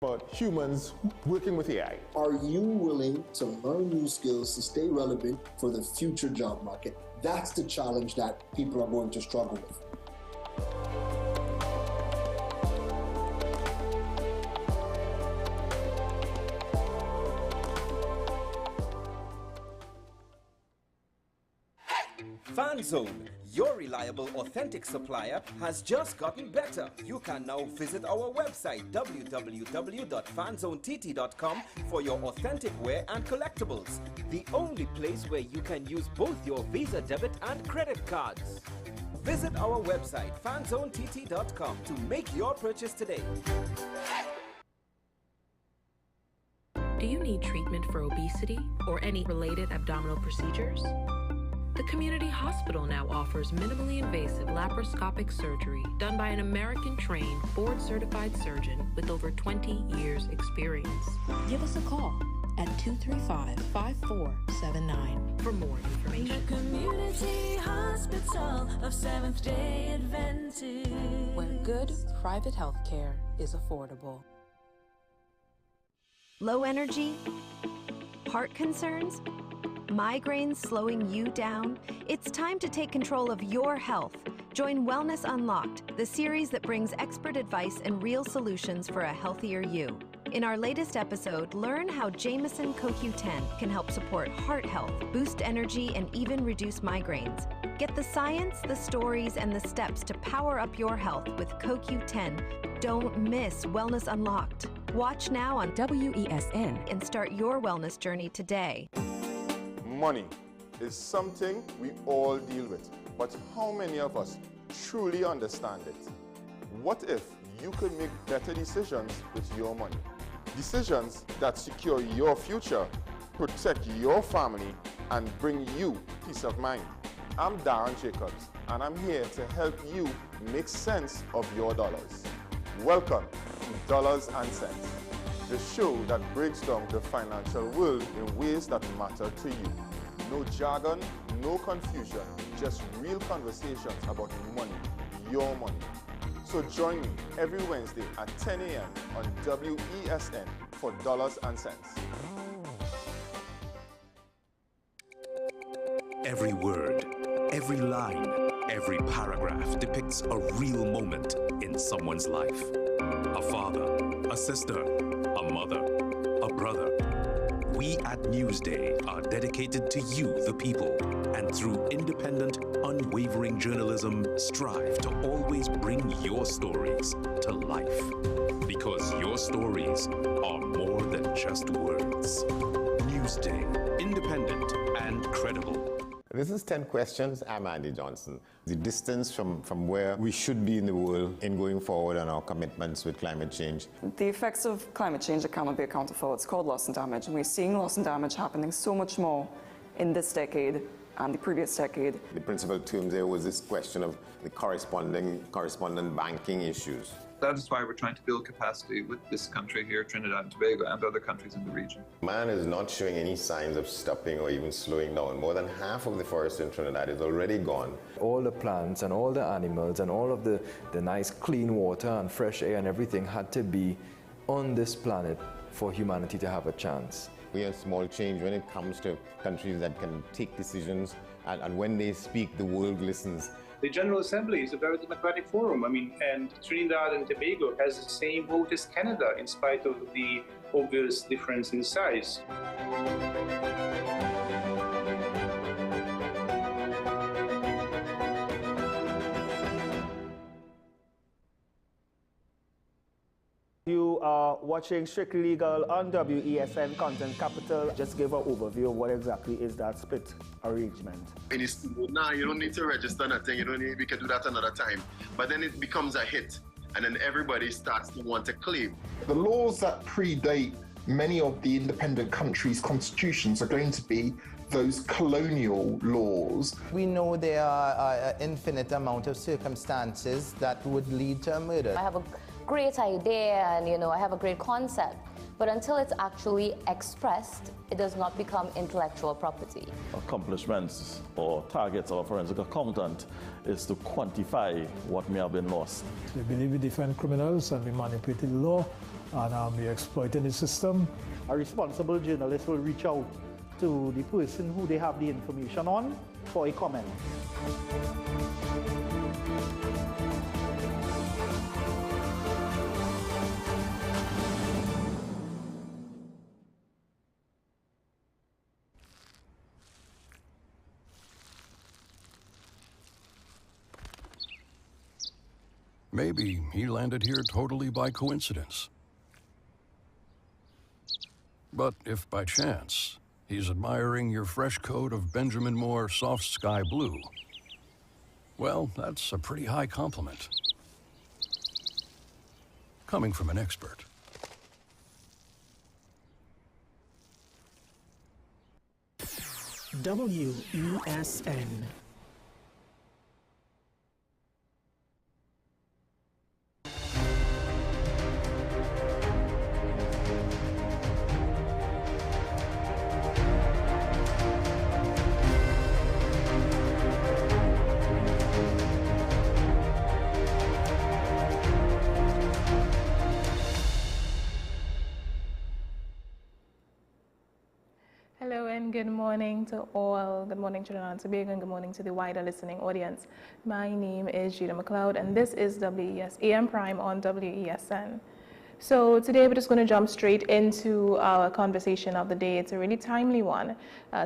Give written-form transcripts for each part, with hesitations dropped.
about humans working with AI. Are you willing to learn new skills to stay relevant for the future job market? That's the challenge that people are going to struggle with. FanZone, your reliable, authentic supplier, has just gotten better. You can now visit our website www.fanzonett.com for your authentic wear and collectibles. The only place where you can use both your Visa debit and credit cards. Visit our website fanzonett.com to make your purchase today. Do you need treatment for obesity or any related abdominal procedures? The community hospital now offers minimally invasive laparoscopic surgery done by an American-trained, board-certified surgeon with over 20 years' experience. Give us a call at 235-5479 for more information. The Community Hospital of Seventh-day Adventist, where good private health care is affordable. Low energy? Heart concerns? Migraines slowing you down? It's time to take control of your health. Join Wellness Unlocked, the series that brings expert advice and real solutions for a healthier you. In our latest episode, learn how Jameson CoQ10 can help support heart health, boost energy, and even reduce migraines. Get the science, the stories, and the steps to power up your health with CoQ10. Don't miss Wellness Unlocked. Watch now on WESN and start your wellness journey today. Money is something we all deal with, but how many of us truly understand it? What if you could make better decisions with your money? Decisions that secure your future, protect your family, and bring you peace of mind. I'm Darren Jacobs, and I'm here to help you make sense of your dollars. Welcome to Dollars and Cents, the show that breaks down the financial world in ways that matter to you. No jargon, no confusion, just real conversations about money, your money. So join me every Wednesday at 10 a.m. on WESN for Dollars and Cents. Every word, every line, every paragraph depicts a real moment in someone's life. A father, a sister, a mother, a brother. We at Newsday are dedicated to you, the people, and through independent, unwavering journalism, strive to always bring your stories to life. Because your stories are more than just words. Newsday, independent and credible. This is 10 Questions. I'm Andy Johnson. The distance from where we should be in the world in going forward on our commitments with climate change. The effects of climate change that cannot be accounted for. It's called loss and damage, and we're seeing loss and damage happening so much more in this decade and the previous decade. The principal term there was this question of the correspondent banking issues. That is why we're trying to build capacity with this country here, Trinidad and Tobago, and other countries in the region. Man is not showing any signs of stopping or even slowing down. More than half of the forest in Trinidad is already gone. All the plants and all the animals and all of the nice clean water and fresh air and everything had to be on this planet for humanity to have a chance. We have small change when it comes to countries that can take decisions, and when they speak, the world listens. The General Assembly is a very democratic forum. And Trinidad and Tobago has the same vote as Canada, in spite of the obvious difference in size. You are watching Strictly Legal on WESN Content Capital. Just give an overview of what exactly is that split arrangement. Nah, you don't need to register nothing. We can do that another time. But then it becomes a hit, and then everybody starts to want to claim. The laws that predate many of the independent countries' constitutions are going to be those colonial laws. We know there are an infinite amount of circumstances that would lead to a murder. I have a great idea and I have a great concept, but until it's actually expressed, it does not become intellectual property. Accomplishments or targets of a forensic accountant is to quantify what may have been lost. We believe in different criminals and we manipulated the law and they're exploiting the system. A responsible journalist will reach out to the person who they have the information on for a comment. Maybe he landed here totally by coincidence. But if by chance he's admiring your fresh coat of Benjamin Moore soft sky blue, well, that's a pretty high compliment. Coming from an expert. WESN. Hello and good morning to all. Good morning, Trinidad and Tobago, and good morning to the wider listening audience. My name is Judah McLeod, and this is WES AM Prime on WESN. So today we're just going to jump straight into our conversation of the day. It's a really timely one.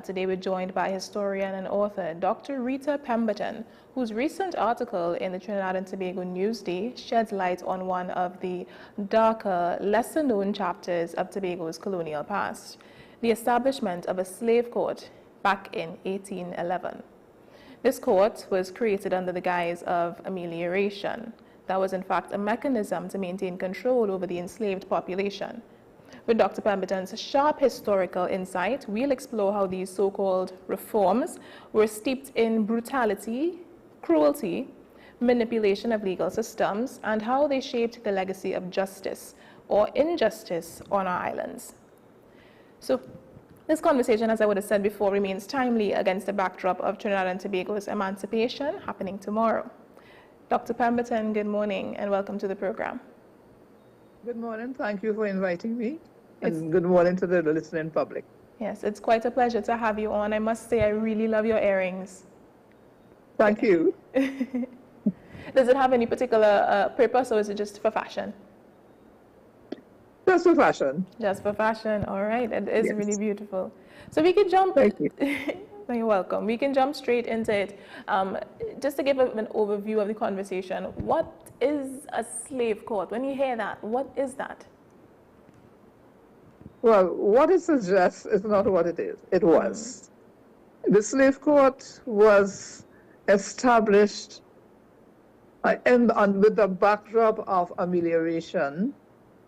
Today we're joined by historian and author Dr. Rita Pemberton, whose recent article in the Trinidad and Tobago Newsday sheds light on one of the darker, lesser-known chapters of Tobago's colonial past, the establishment of a slave court back in 1811. This court was created under the guise of amelioration. That was in fact a mechanism to maintain control over the enslaved population. With Dr. Pemberton's sharp historical insight, we'll explore how these so-called reforms were steeped in brutality, cruelty, manipulation of legal systems, and how they shaped the legacy of justice or injustice on our islands. So this conversation, as I would have said before, remains timely against the backdrop of Trinidad and Tobago's emancipation happening tomorrow. Dr. Pemberton, good morning and welcome to the program. Good morning. Thank you for inviting me. And good morning to the listening public. Yes, it's quite a pleasure to have you on. I must say I really love your earrings. Thank you. Does it have any particular purpose, or is it just for fashion? Just for fashion. Just for fashion. All right. It is Yes. really beautiful. So we can jump. Thank you. You're welcome. We can jump straight into it. Just to give an overview of the conversation, what is a slave court? When you hear that, what is that? Well, what it suggests is not what it is. It was. The slave court was established with the backdrop of amelioration,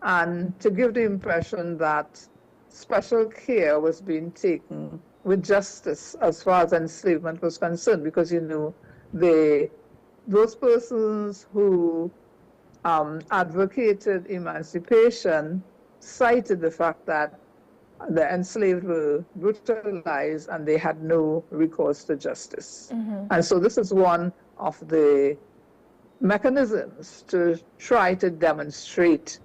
and to give the impression that special care was being taken with justice as far as enslavement was concerned, because, you know, those persons who advocated emancipation cited the fact that the enslaved were brutalized and they had no recourse to justice. And so this is one of the mechanisms to try to demonstrate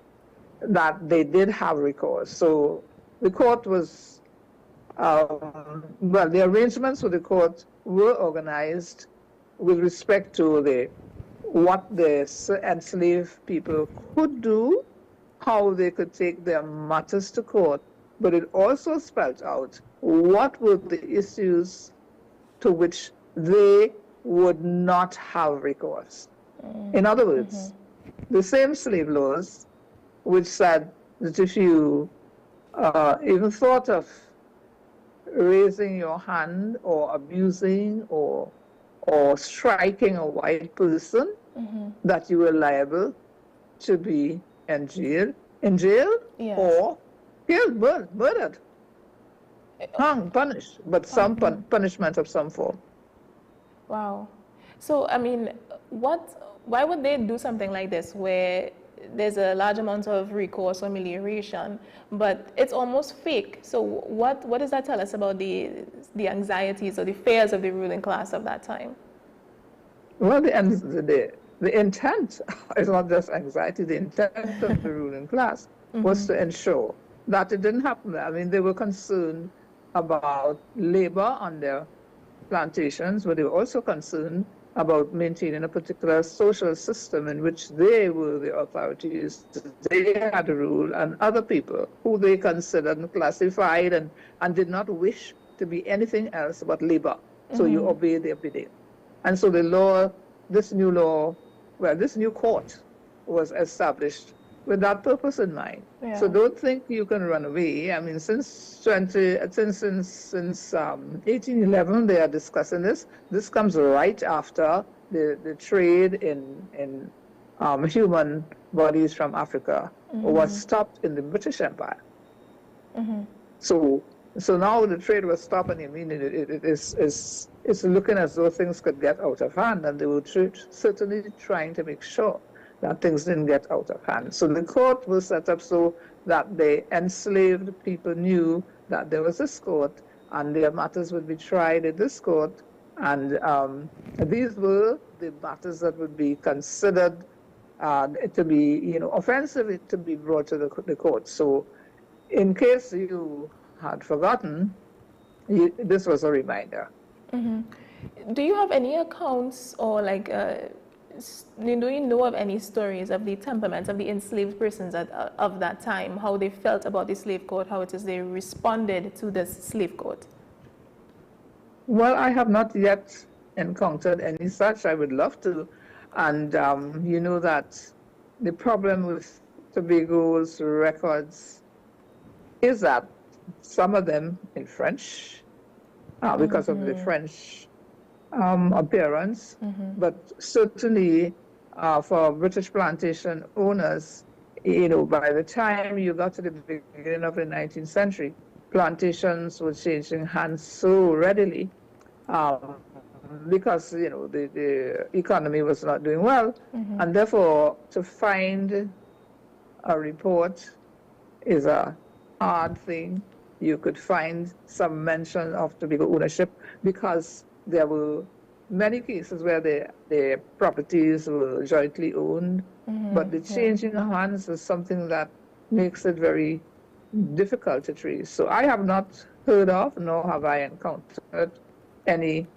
that they did have recourse. So the court was, well, the arrangements for the court were organized with respect to what the enslaved people could do, how they could take their matters to court, but it also spelled out what were the issues to which they would not have recourse. In other words, the same slave laws which said that if you even thought of raising your hand or abusing or striking a white person, that you were liable to be in jail, or killed, murdered, hung, punished, but some punishment of some form. Wow. So, I mean, why would they do something like this where there's a large amount of recourse or amelioration, but it's almost fake? So what does that tell us about the anxieties or the fears of the ruling class of that time? Well, the intent is not just anxiety, the intent of the ruling class was to ensure that it didn't happen. I mean, they were concerned about labor on their plantations, but they were also concerned about maintaining a particular social system in which they were the authorities. They had a rule, and other people who they considered and classified and did not wish to be anything else but labor. So you obey their bidding. And so the law, this new court was established with that purpose in mind. Yeah. So don't think you can run away. I mean, since 1811 they are discussing this. This comes right after the trade in human bodies from Africa was stopped in the British Empire. So now the trade was stopped, and I mean it's looking as though things could get out of hand, and they were certainly trying to make sure that things didn't get out of hand. So the court was set up so that the enslaved people knew that there was this court and their matters would be tried at this court, and these were the matters that would be considered to be, offensive to be brought to the court. So in case you had forgotten, this was a reminder. Do you have any accounts or do you know of any stories of the temperaments of the enslaved persons of that time, how they felt about the slave court, how it is they responded to this slave court? Well, I have not yet encountered any such. I would love to. And you know that the problem with Tobago's records is that some of them in French, because of the French appearance, but certainly for British plantation owners, by the time you got to the beginning of the 19th century, plantations were changing hands so readily because the economy was not doing well, and therefore to find a report is a hard thing. You could find some mention of Tobago ownership because there were many cases where the properties were jointly owned, but the changing hands is something that makes it very difficult to trace. So I have not heard of, nor have I encountered any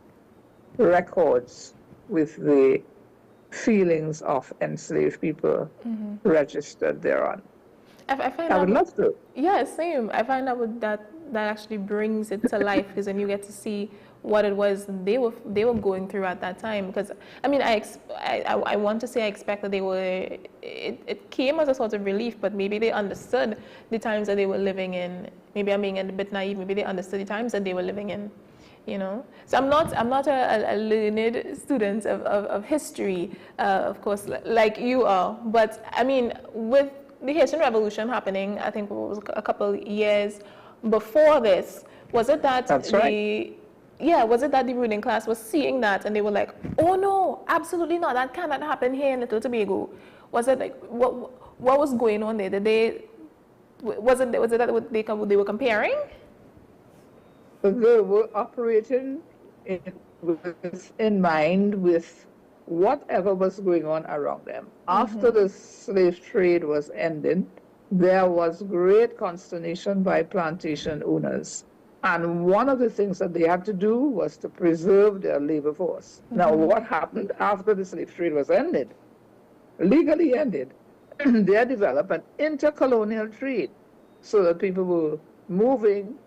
records with the feelings of enslaved people registered thereon. I would love to. Yeah, same. I find that actually brings it to life, because then you get to see what it was they were going through at that time. Because I mean, I want to say I expect that it came as a sort of relief, but maybe they understood the times that they were living in. Maybe I'm being a bit naive. Maybe they understood the times that they were living in. So I'm not a learned student of history, of course, like you are. But I mean, with the Haitian Revolution happening, I think it was a couple years before this, was it that was it that the ruling class was seeing that and they were like, oh no, absolutely not, that cannot happen here in Little Tobago? Was it like, what was going on there? Was it that they were comparing? They were operating in mind with whatever was going on around them. After the slave trade was ended, there was great consternation by plantation owners. And one of the things that they had to do was to preserve their labor force. Now, what happened after the slave trade was ended, legally ended? They developed an intercolonial trade, so that people were moving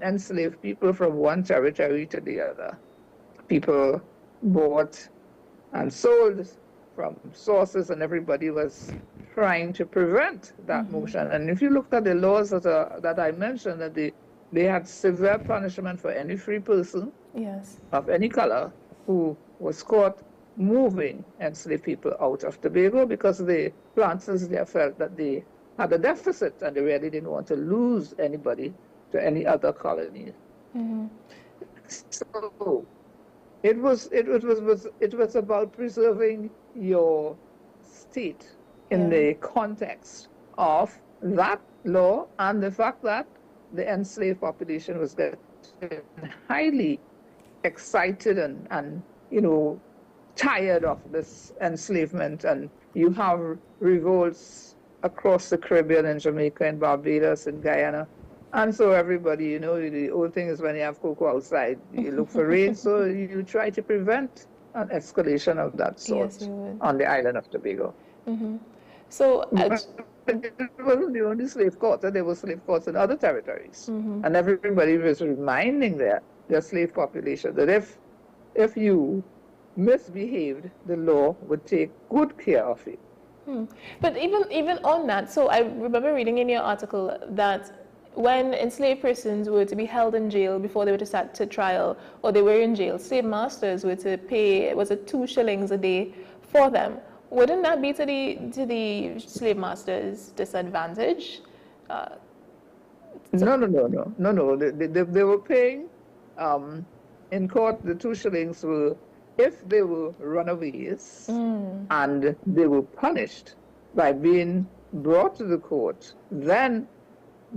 enslaved people from one territory to the other. People bought and sold from sources, and everybody was trying to prevent that motion. And if you looked at the laws that I mentioned, that they had severe punishment for any free person of any color who was caught moving enslaved people out of Tobago, because the planters there felt that they had a deficit and they really didn't want to lose anybody to any other colony. So it was about preserving your state in the context of that law and the fact that the enslaved population was getting highly excited and tired of this enslavement, and you have revolts across the Caribbean, in Jamaica, in Barbados, in Guyana. And so everybody, you know, the old thing is when you have cocoa outside, you look for rain, so you try to prevent an escalation of that sort on the island of Tobago. So it wasn't the only slave quarter, there were slave quarters in other territories. And everybody was reminding their slave population that if you misbehaved, the law would take good care of you. But even on that, so I remember reading in your article that when enslaved persons were to be held in jail before they were to start to trial, or they were in jail, slave masters were to pay, was it 2 shillings a day for them? Wouldn't that be to the slave masters' disadvantage? No. They were paying in court. The 2 shillings were if they were runaways and they were punished by being brought to the court. Then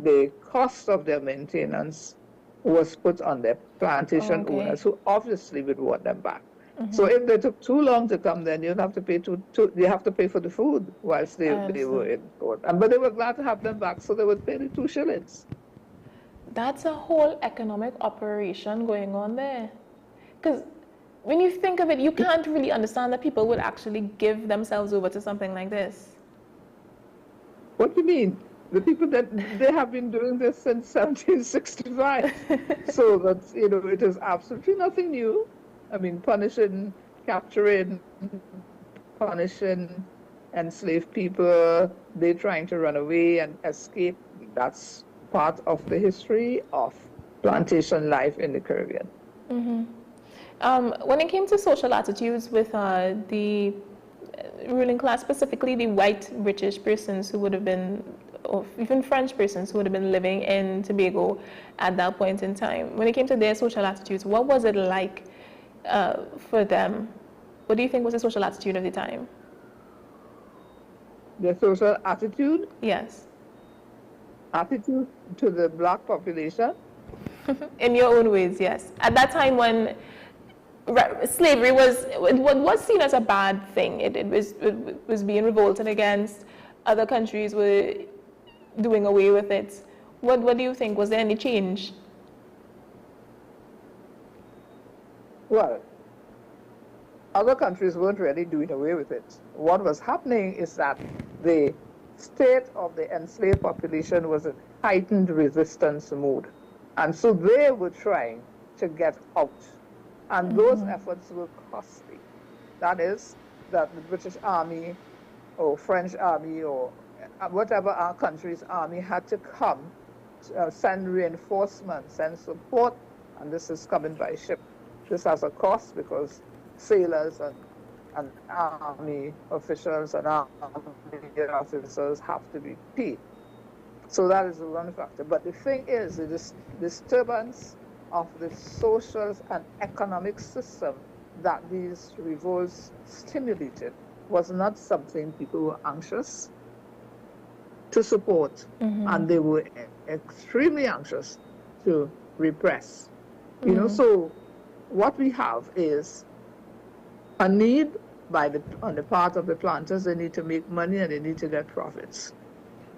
the cost of their maintenance was put on their plantation owners, who obviously would want them back. So if they took too long to come, then you'd have to pay you have to pay for the food whilst they were in court. But they were glad to have them back, so they would pay the 2 shillings. That's a whole economic operation going on there. Because when you think of it, you can't really understand that people would actually give themselves over to something like this. What do you mean? The people that they have been doing this since 1765. So that's, you know, it is absolutely nothing new. I mean, punishing, capturing, punishing enslaved people, they're trying to run away and escape. That's part of the history of plantation life in the Caribbean. When it came to social attitudes with the ruling class, specifically the white British persons who would have been, or even French persons who would have been living in Tobago at that point in time, when it came to their social attitudes, what was it like for them? What do you think was the social attitude of the time? The social attitude? Yes. Attitude to the black population? In your own ways, yes. At that time when slavery was seen as a bad thing. It was being revolted against. Other countries were doing away with it. What do you think? Was there any change? Well, other countries weren't really doing away with it. What was happening is that the state of the enslaved population was in heightened resistance mode. And so they were trying to get out. And those efforts were costly. That is, that the British Army or French Army or whatever our country's army had to come, send reinforcements, send support, and this is coming by ship. This has a cost because sailors and army officials and army officers have to be paid. So that is the one factor. But the thing is, the disturbance of the social and economic system that these revolts stimulated was not something people were anxious to support, and they were extremely anxious to repress. You know, so what we have is a need on the part of the planters. They need to make money and they need to get profits,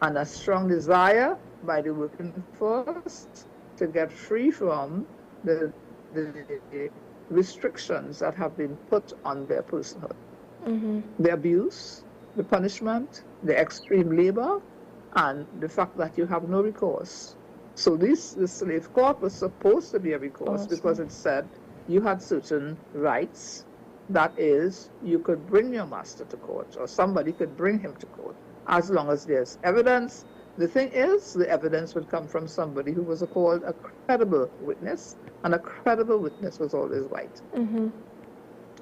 and a strong desire by the working force to get free from the restrictions that have been put on their personhood. The abuse, the punishment, the extreme labor, and the fact that you have no recourse. So the slave court was supposed to be a recourse because it said you had certain rights. That is, you could bring your master to court, or somebody could bring him to court, as long as there's evidence. The thing is, the evidence would come from somebody who was called a credible witness, and a credible witness was always white.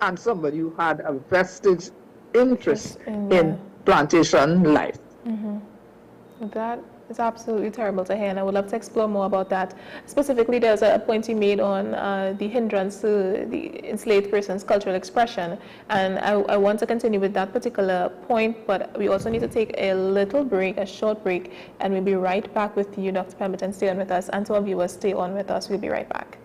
And somebody who had a vested interest in plantation life. That is absolutely terrible to hear, and I would love to explore more about that. Specifically, there's a point you made on the hindrance to the enslaved person's cultural expression, and I want to continue with that particular point, but we also need to take a little break, a short break, and we'll be right back with you, Dr. Pemberton. Stay on with us, and to our viewers, stay on with us. We'll be right back.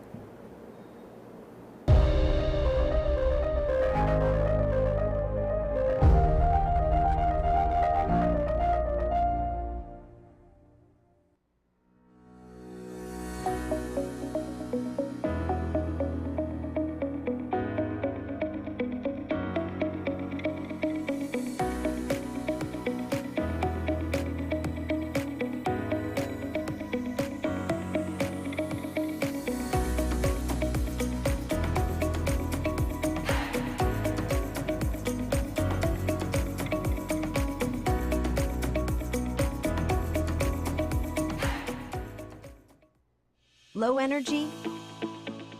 Low energy?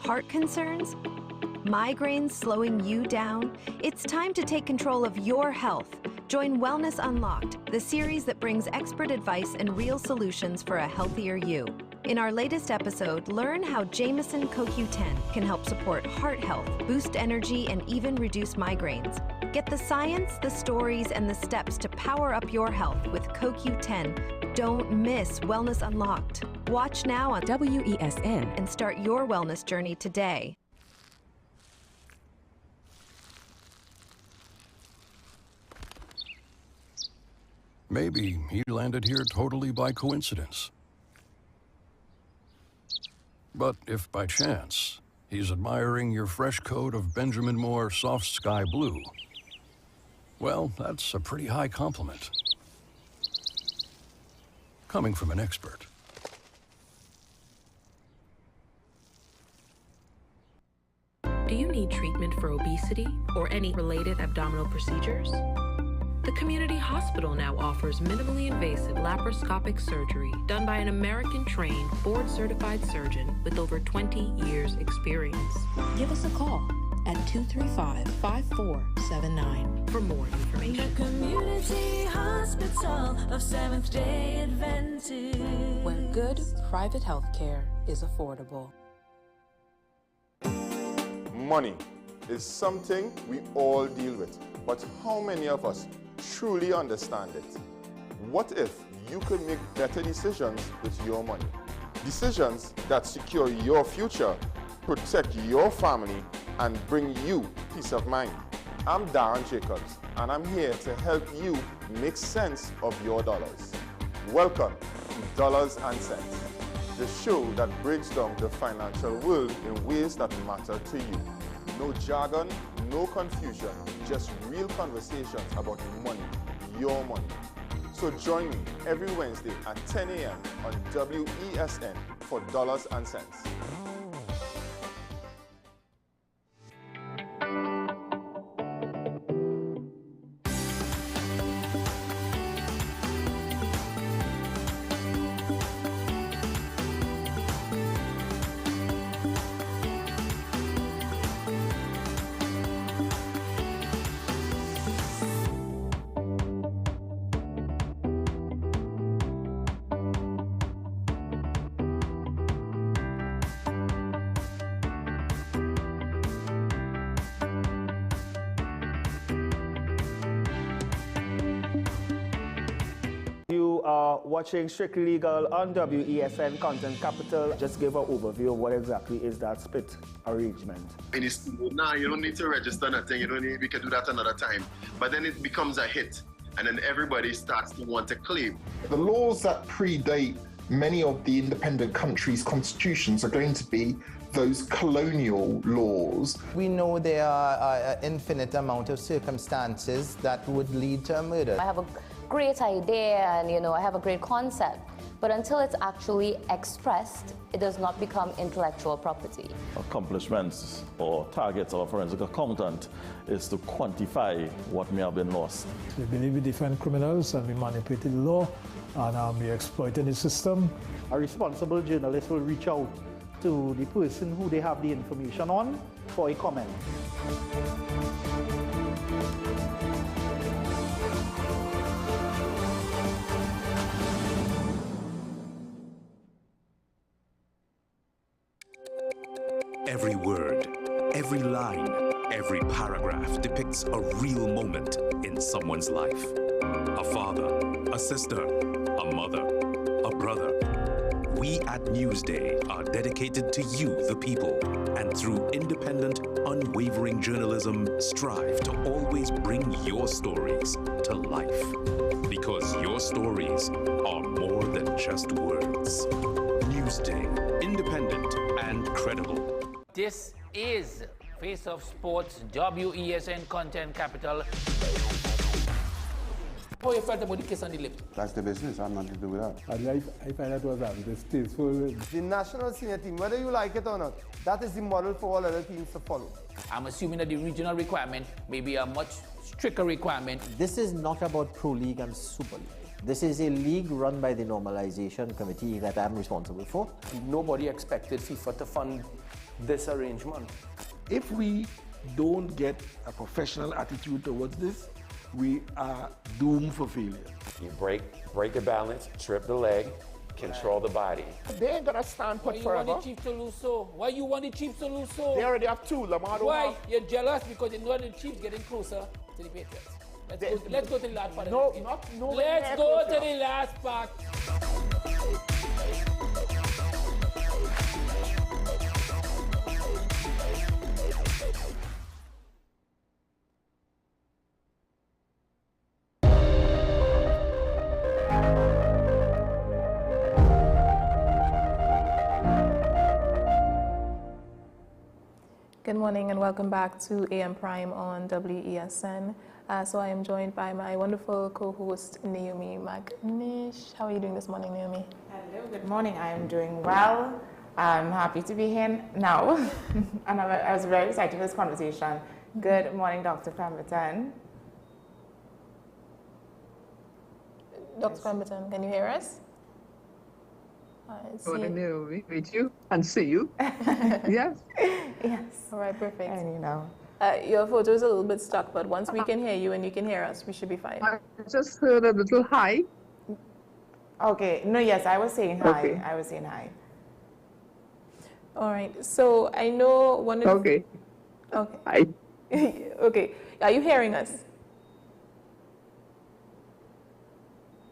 Heart concerns? Migraines slowing you down? It's time to take control of your health. Join Wellness Unlocked, the series that brings expert advice and real solutions for a healthier you. In our latest episode, learn how Jameson CoQ10 can help support heart health, boost energy, and even reduce migraines. Get the science, the stories, and the steps to power up your health with CoQ10. Don't miss Wellness Unlocked. Watch now on WESN and start your wellness journey today. Maybe he landed here totally by coincidence. But if by chance he's admiring your fresh coat of Benjamin Moore soft sky blue, well, that's a pretty high compliment. Coming from an expert. Do you need treatment for obesity or any related abdominal procedures? The community hospital now offers minimally invasive laparoscopic surgery done by an American-trained, board-certified surgeon with over 20 years' experience. Give us a call at 235-5479 for more information. The Community Hospital of Seventh-day Adventist, where good private health care is affordable. Money is something we all deal with, but how many of us truly understand it? What if you could make better decisions with your money? Decisions that secure your future, protect your family, and bring you peace of mind. I'm Darren Jacobs, and I'm here to help you make sense of your dollars. Welcome to Dollars and Cents, the show that breaks down the financial world in ways that matter to you. No jargon, no confusion, just real conversations about money, your money. So join me every Wednesday at 10 a.m. on WESN for Dollars and Cents. You are watching Strictly Legal on WESN Content Capital. Just give an overview of what exactly is that split arrangement. Nah, you don't need to register nothing. You don't need, we can do that another time. But then it becomes a hit, and then everybody starts to want to claim. The laws that predate many of the independent countries' constitutions are going to be those colonial laws. We know there are an infinite amount of circumstances that would lead to a murder. I have a great idea and I have a great concept, but until it's actually expressed, it does not become intellectual property. Accomplishments or targets of a forensic accountant is to quantify what may have been lost. They believe in different criminals and we manipulated the law and we exploited the system. A responsible journalist will reach out to the person who they have the information on for a comment. Every word, every line, every paragraph depicts a real moment in someone's life. A father, a sister, a mother, a brother. We at Newsday are dedicated to you, the people, and through independent, unwavering journalism, strive to always bring your stories to life. Because your stories are more than just words. Newsday, independent and credible. This is Face of Sports, WESN Content Capital. How you felt about the kiss on the lip? That's the business. I'm nothing to do with that. I find that was distasteful. The national senior team, whether you like it or not, that is the model for all other teams to follow. I'm assuming that the regional requirement may be a much stricter requirement. This is not about Pro League and Super League. This is a league run by the Normalization Committee that I'm responsible for. Nobody expected FIFA to fund this arrangement. If we don't get a professional attitude towards this, we are doomed for failure. You break the balance, trip the leg, control the body. They ain't gonna stand put forever. Why you want the Chiefs to lose so? Why you want the Chiefs to lose so? They already have two. Lamar don't Why? have. You're jealous because you know the Chiefs getting closer to the Patriots. Let's go to the last part. No, Let's go to the last part. Good morning and welcome back to AM Prime on WESN. So I am joined by my wonderful co-host Naomi McNish. How are you doing this morning, Naomi? Hello, good morning. I am doing well. I'm happy to be here now. And I was very excited for this conversation. Good morning, Dr. Pemberton. Dr. Pemberton, can you hear us? Morning, Naomi. Meet you and see you. Yes. Yes. All right, perfect. And you know. Your photo is a little bit stuck, but once we can hear you and you can hear us, we should be fine. I just heard a little hi. Okay. No, yes, I was saying hi. Okay. I was saying hi. All right. So I know one of Okay. Okay. Hi. Okay. Are you hearing us?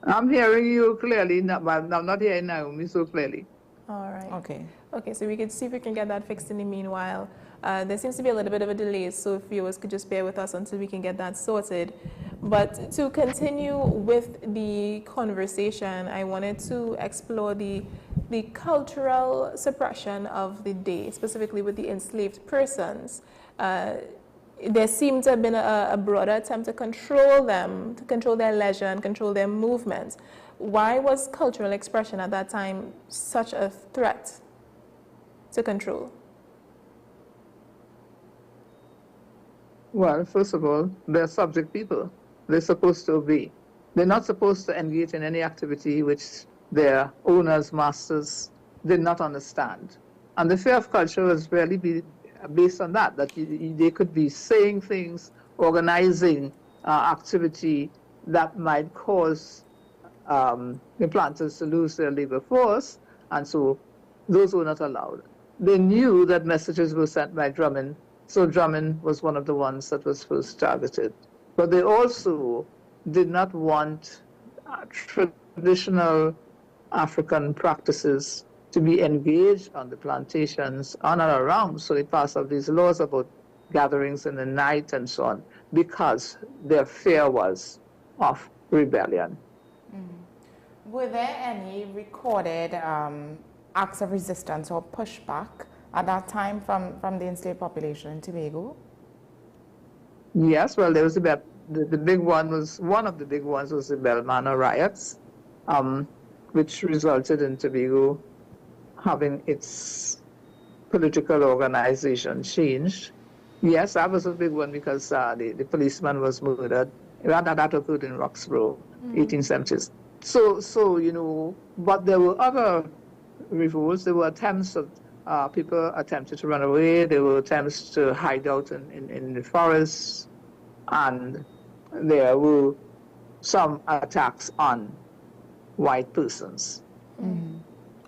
I'm hearing you clearly, but I'm not hearing Naomi so clearly. All right. Okay. Okay, so we can see if we can get that fixed in the meanwhile. There seems to be a little bit of a delay, so if viewers could just bear with us until we can get that sorted. But to continue with the conversation, I wanted to explore the cultural suppression of the day, specifically with the enslaved persons. There seemed to have been a broader attempt to control them, to control their leisure and control their movements. Why was cultural expression at that time such a threat to control? Well, first of all, they're subject people. They're supposed to obey. They're not supposed to engage in any activity which their owners, masters, did not understand. And the fear of culture was really based on that they could be saying things, organizing activity that might cause the planters to lose their labor force, and so those were not allowed. They knew that messages were sent by Drummond, so Drummond was one of the ones that was first targeted. But they also did not want traditional African practices to be engaged on the plantations on and around, so they passed up these laws about gatherings in the night and so on, because their fear was of rebellion. Were there any recorded acts of resistance or pushback at that time from the enslaved population in Tobago? Yes, well, there was the big one was, one of the big ones was the Belmana riots, which resulted in Tobago having its political organization changed. Yes, that was a big one because the policeman was murdered. That occurred in Roxborough, 1870s. So, you know, but there were other revolts. There were attempts of people attempted to run away. There were attempts to hide out in the forests. And there were some attacks on white persons.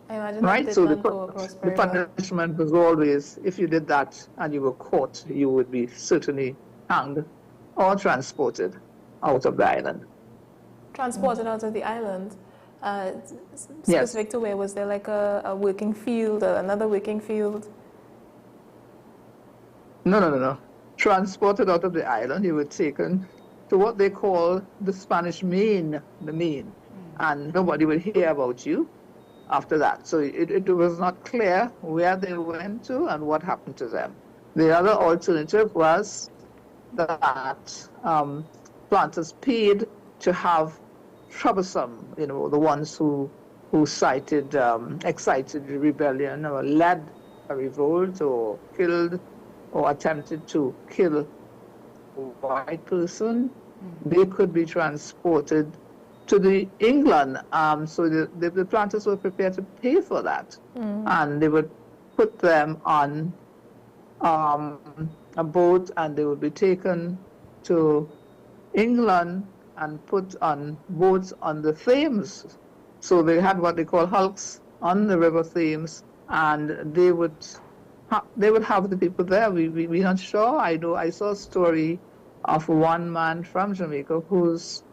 I imagine right? that So did not go across the very well. punishment was always, if you did that and you were caught, you would be certainly hanged or transported out of the island. Transported out of the island? Specific to where? Was there like a working field, another working field? No. Transported out of the island, you were taken to what they call the Spanish Main, the Main, and nobody would hear about you after that. So it was not clear where they went to and what happened to them. The other alternative was that planters paid to have troublesome, you know, the ones who excited rebellion or led a revolt or killed or attempted to kill a white person, they could be transported to the England. So the planters were prepared to pay for that, and they would put them on a boat, and they would be taken to England and put on boats on the Thames. So they had what they call hulks on the River Thames, and they would have the people there. We're not sure. I saw a story of one man from Jamaica whose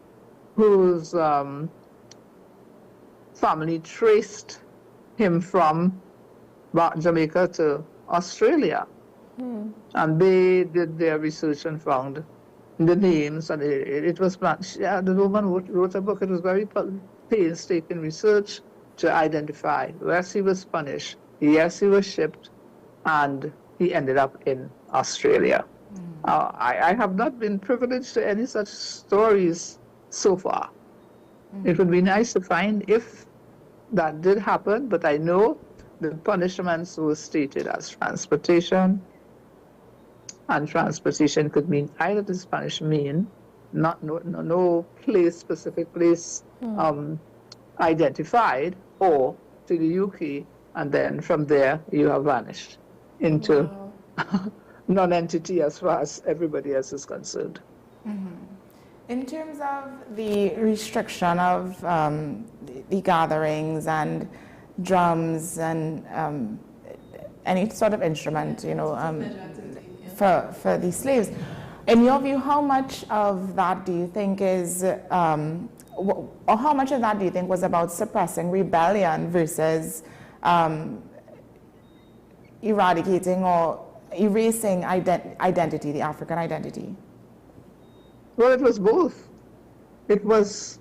family traced him from Jamaica to Australia. And they did their research and found the names, and it was the woman wrote a book. It was very painstaking research to identify. Yes, he was punished. Yes, he was shipped, and he ended up in Australia. I have not been privileged to any such stories so far. It would be nice to find if that did happen, but I know the punishments were stated as transportation, and transportation could mean either the Spanish Main, no specific place identified, or to the UK, and then from there you have vanished into non-entity as far as everybody else is concerned. In terms of the restriction of the gatherings and drums and any sort of instrument, for the slaves, in your view, how much of that do you think is, or how much of that do you think was about suppressing rebellion versus eradicating or erasing identity, the African identity? Well, it was both. It was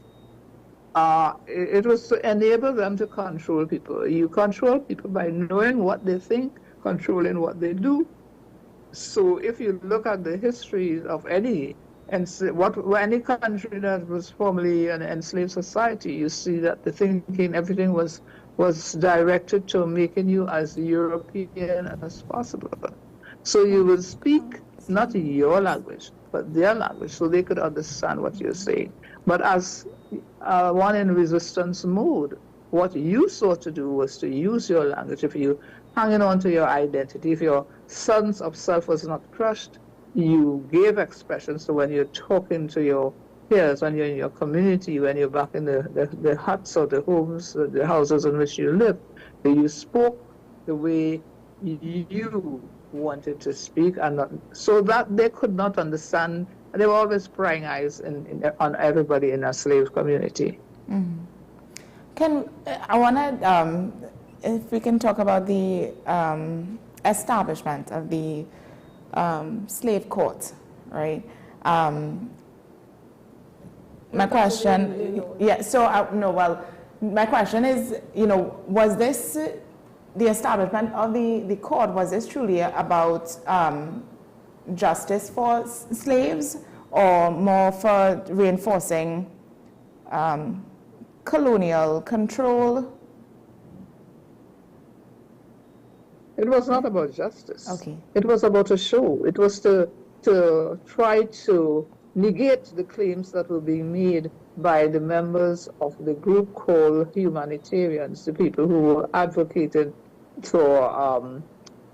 to enable them to control people. You control people by knowing what they think, controlling what they do. So if you look at the history of any country that was formerly an enslaved society, you see that the thinking, everything was directed to making you as European as possible. So you would speak not your language, but their language, so they could understand what you're saying. But as one in resistance mode, what you sought to do was to use your language. If you hanging on to your identity, if your sense of self was not crushed, you gave expression. So when you're talking to your peers, when you're in your community, when you're back in the huts or the homes, the houses in which you live, you spoke the way you wanted to speak, and not, so that they could not understand. They were always prying eyes on everybody in a slave community. I want to, if we can talk about the establishment of the slave court, right? My question, my question is, was this, the establishment of the court, was this truly about justice for slaves, or more for reinforcing colonial control? It was not about justice. Okay. It was about a show. It was to try to negate the claims that were being made by the members of the group called humanitarians, the people who were advocating for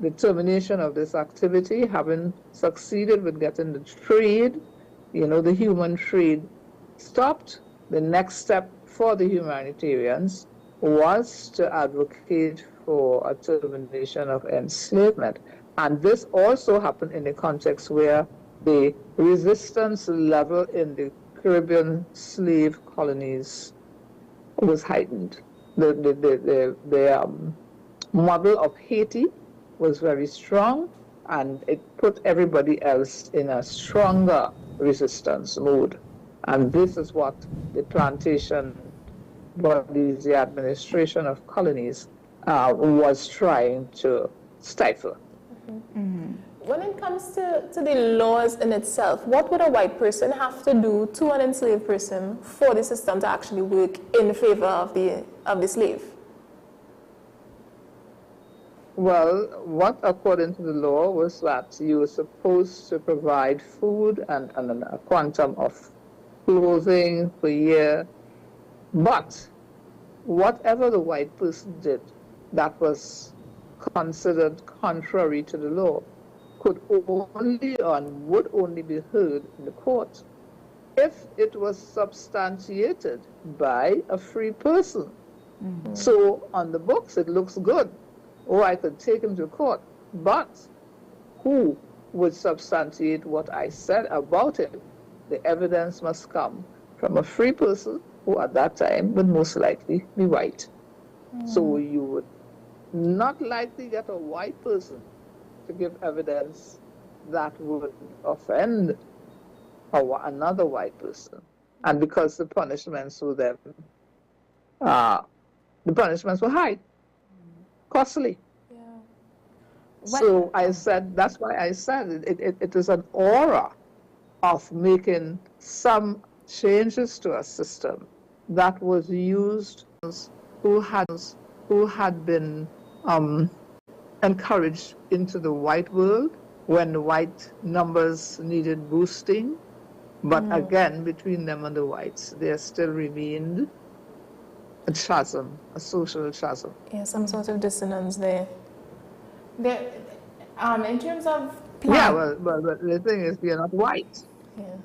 the termination of this activity, having succeeded with getting the trade, the human trade stopped. The next step for the humanitarians was to advocate for a termination of enslavement. And this also happened in a context where the resistance level in the Caribbean slave colonies was heightened. The model of Haiti was very strong, and it put everybody else in a stronger resistance mode. And this is what the plantation bodies, the administration of colonies, was trying to stifle. When it comes to the laws in itself, what would a white person have to do to an enslaved person for the system to actually work in favor of the slave? Well, what according to the law was that you were supposed to provide food and a quantum of clothing per year But whatever the white person did that was considered contrary to the law could only and would only be heard in the court if it was substantiated by a free person. So on the books it looks good. Oh, I could take him to court. But who would substantiate what I said about him? The evidence must come from a free person who at that time would most likely be white. So you would not likely get a white person to give evidence that would offend another white person. And because the punishments were them, the punishments were high, costly. So I said, that's why I said it is an aura of making some changes to a system that was used who had been encouraged into the white world when the white numbers needed boosting. But again, between them and the whites, there still remained a chasm, a social chasm. Yeah, some sort of dissonance there. In terms of yeah, well, the thing is, you're not white. Yeah.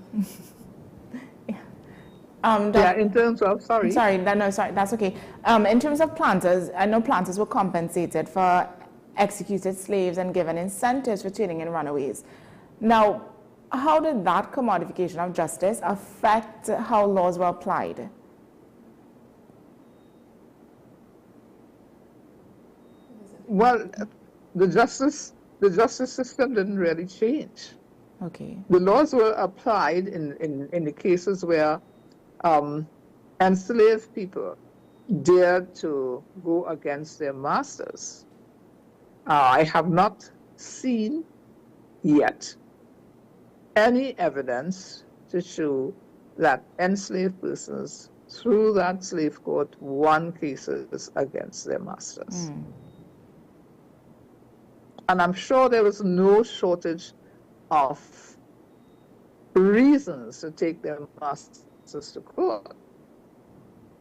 Yeah, in terms of, sorry, that's okay. In terms of planters, I know planters were compensated for executed slaves and given incentives for trading in runaways. Now, how did that commodification of justice affect how laws were applied? Well, the justice system didn't really change. Okay. The laws were applied in the cases where enslaved people dared to go against their masters. I have not seen yet any evidence to show that enslaved persons through that slave court won cases against their masters. And I'm sure there was no shortage of reasons to take their masters to court.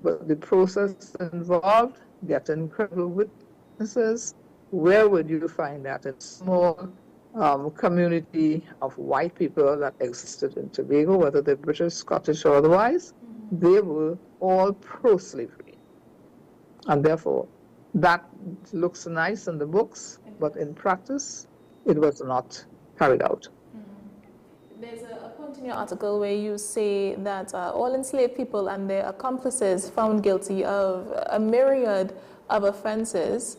But the process involved getting credible witnesses. Where would you find that? In a small community of white people that existed in Tobago, whether they're British, Scottish, or otherwise, they were all pro-slavery. And therefore, that looks nice in the books, but in practice, it was not carried out. There's a point in your article where you say that all enslaved people and their accomplices found guilty of a myriad of offenses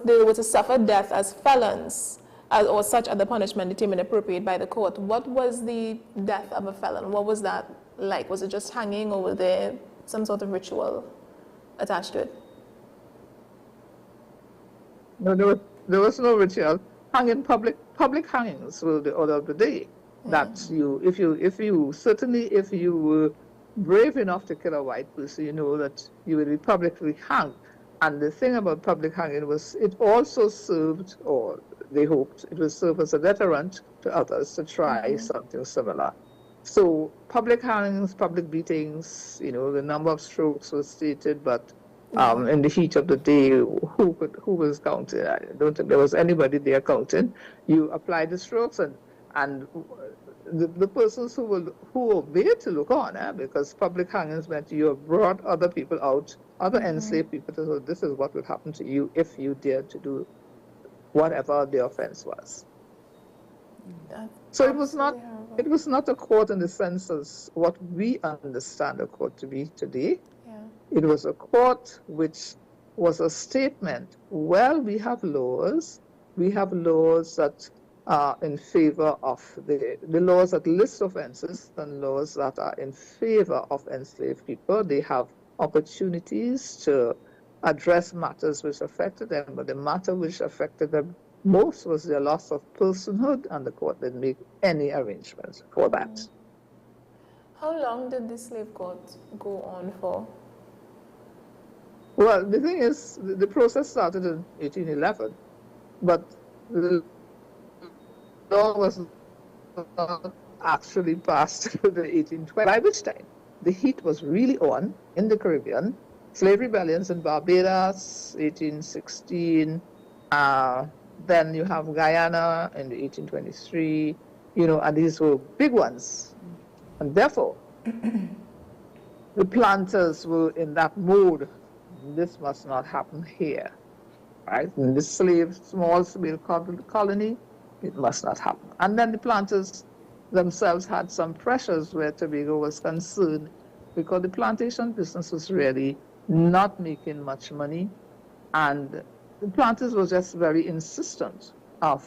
they were to suffer death as felons or such other punishment determined appropriate by the court. What was the death of a felon? What was that like? Was it just hanging, or was there some sort of ritual attached to it? No, there was no ritual. Hanging, public hangings were the order of the day. That if you were brave enough to kill a white person, you know that you would be publicly hanged. And the thing about public hanging was it also served, or they hoped it would serve as a deterrent to others to try something similar. So public hangings, public beatings, the number of strokes was stated, but in the heat of the day, who was counting? I don't think there was anybody there counting. You applied the strokes, and the persons who were there to look on, because public hangings meant you brought other people out, other enslaved people, to say this is what would happen to you if you dared to do whatever the offense was. So it was not a court in the sense as what we understand a court to be today. It was a court which was a statement. Well, we have laws that are in favor of the laws that list offenses and laws that are in favor of enslaved people. They have opportunities to address matters which affected them, but the matter which affected them most was their loss of personhood, and the court didn't make any arrangements for that. How long did the slave court go on for? Well, the thing is, the process started in 1811, but the law was not actually passed until the 1812, by which time the heat was really on in the Caribbean. Slave rebellions in Barbados, 1816. Then you have Guyana in 1823, and these were big ones. And therefore, the planters were in that mood. This must not happen here, right? In this small slave colony, it must not happen. And then the planters themselves had some pressures where Tobago was concerned, because the plantation business was really not making much money, and the planters were just very insistent on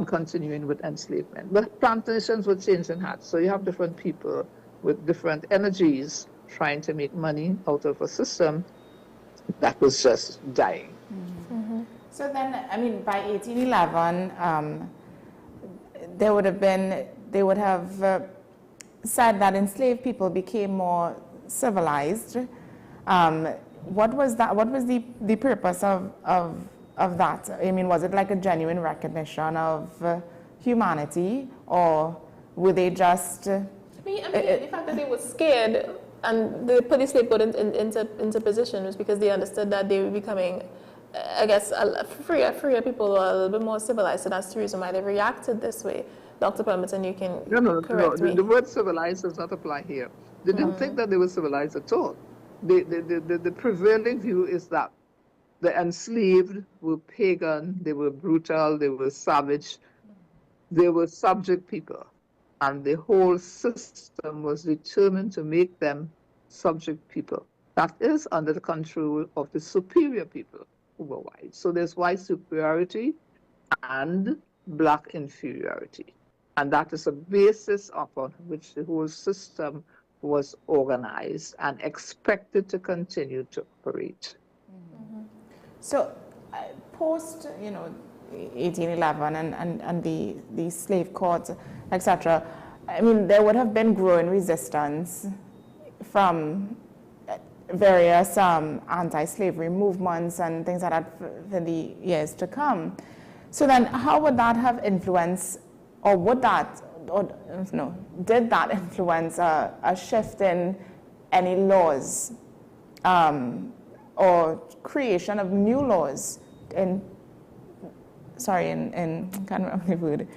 continuing with enslavement. But plantations were changing hands, so you have different people with different energies trying to make money out of a system that was just dying. So then, I mean, by 1811, they would have said that enslaved people became more civilized. What was that? What was the purpose of that? I mean, was it like a genuine recognition of humanity, or were they just? I mean, the fact that they were scared and they put the slave code into position was because they understood that they were becoming, I guess, freer people, or a little bit more civilized. So that's the reason why they reacted this way. Dr. Palmerton, you can correct me. The word civilized does not apply here. They didn't think that they were civilized at all. The prevailing view is that the enslaved were pagan, they were brutal, they were savage, they were subject people. And the whole system was determined to make them subject people. That is under the control of the superior people who were white. So there's white superiority and black inferiority. And that is a basis upon which the whole system was organized and expected to continue to operate. So post, 1811 and the slave courts, etc., I mean, there would have been growing resistance from various anti-slavery movements and things like that for the years to come. So then how would that have influenced, or would that, did that influence a shift in any laws or creation of new laws in, I can't remember the word.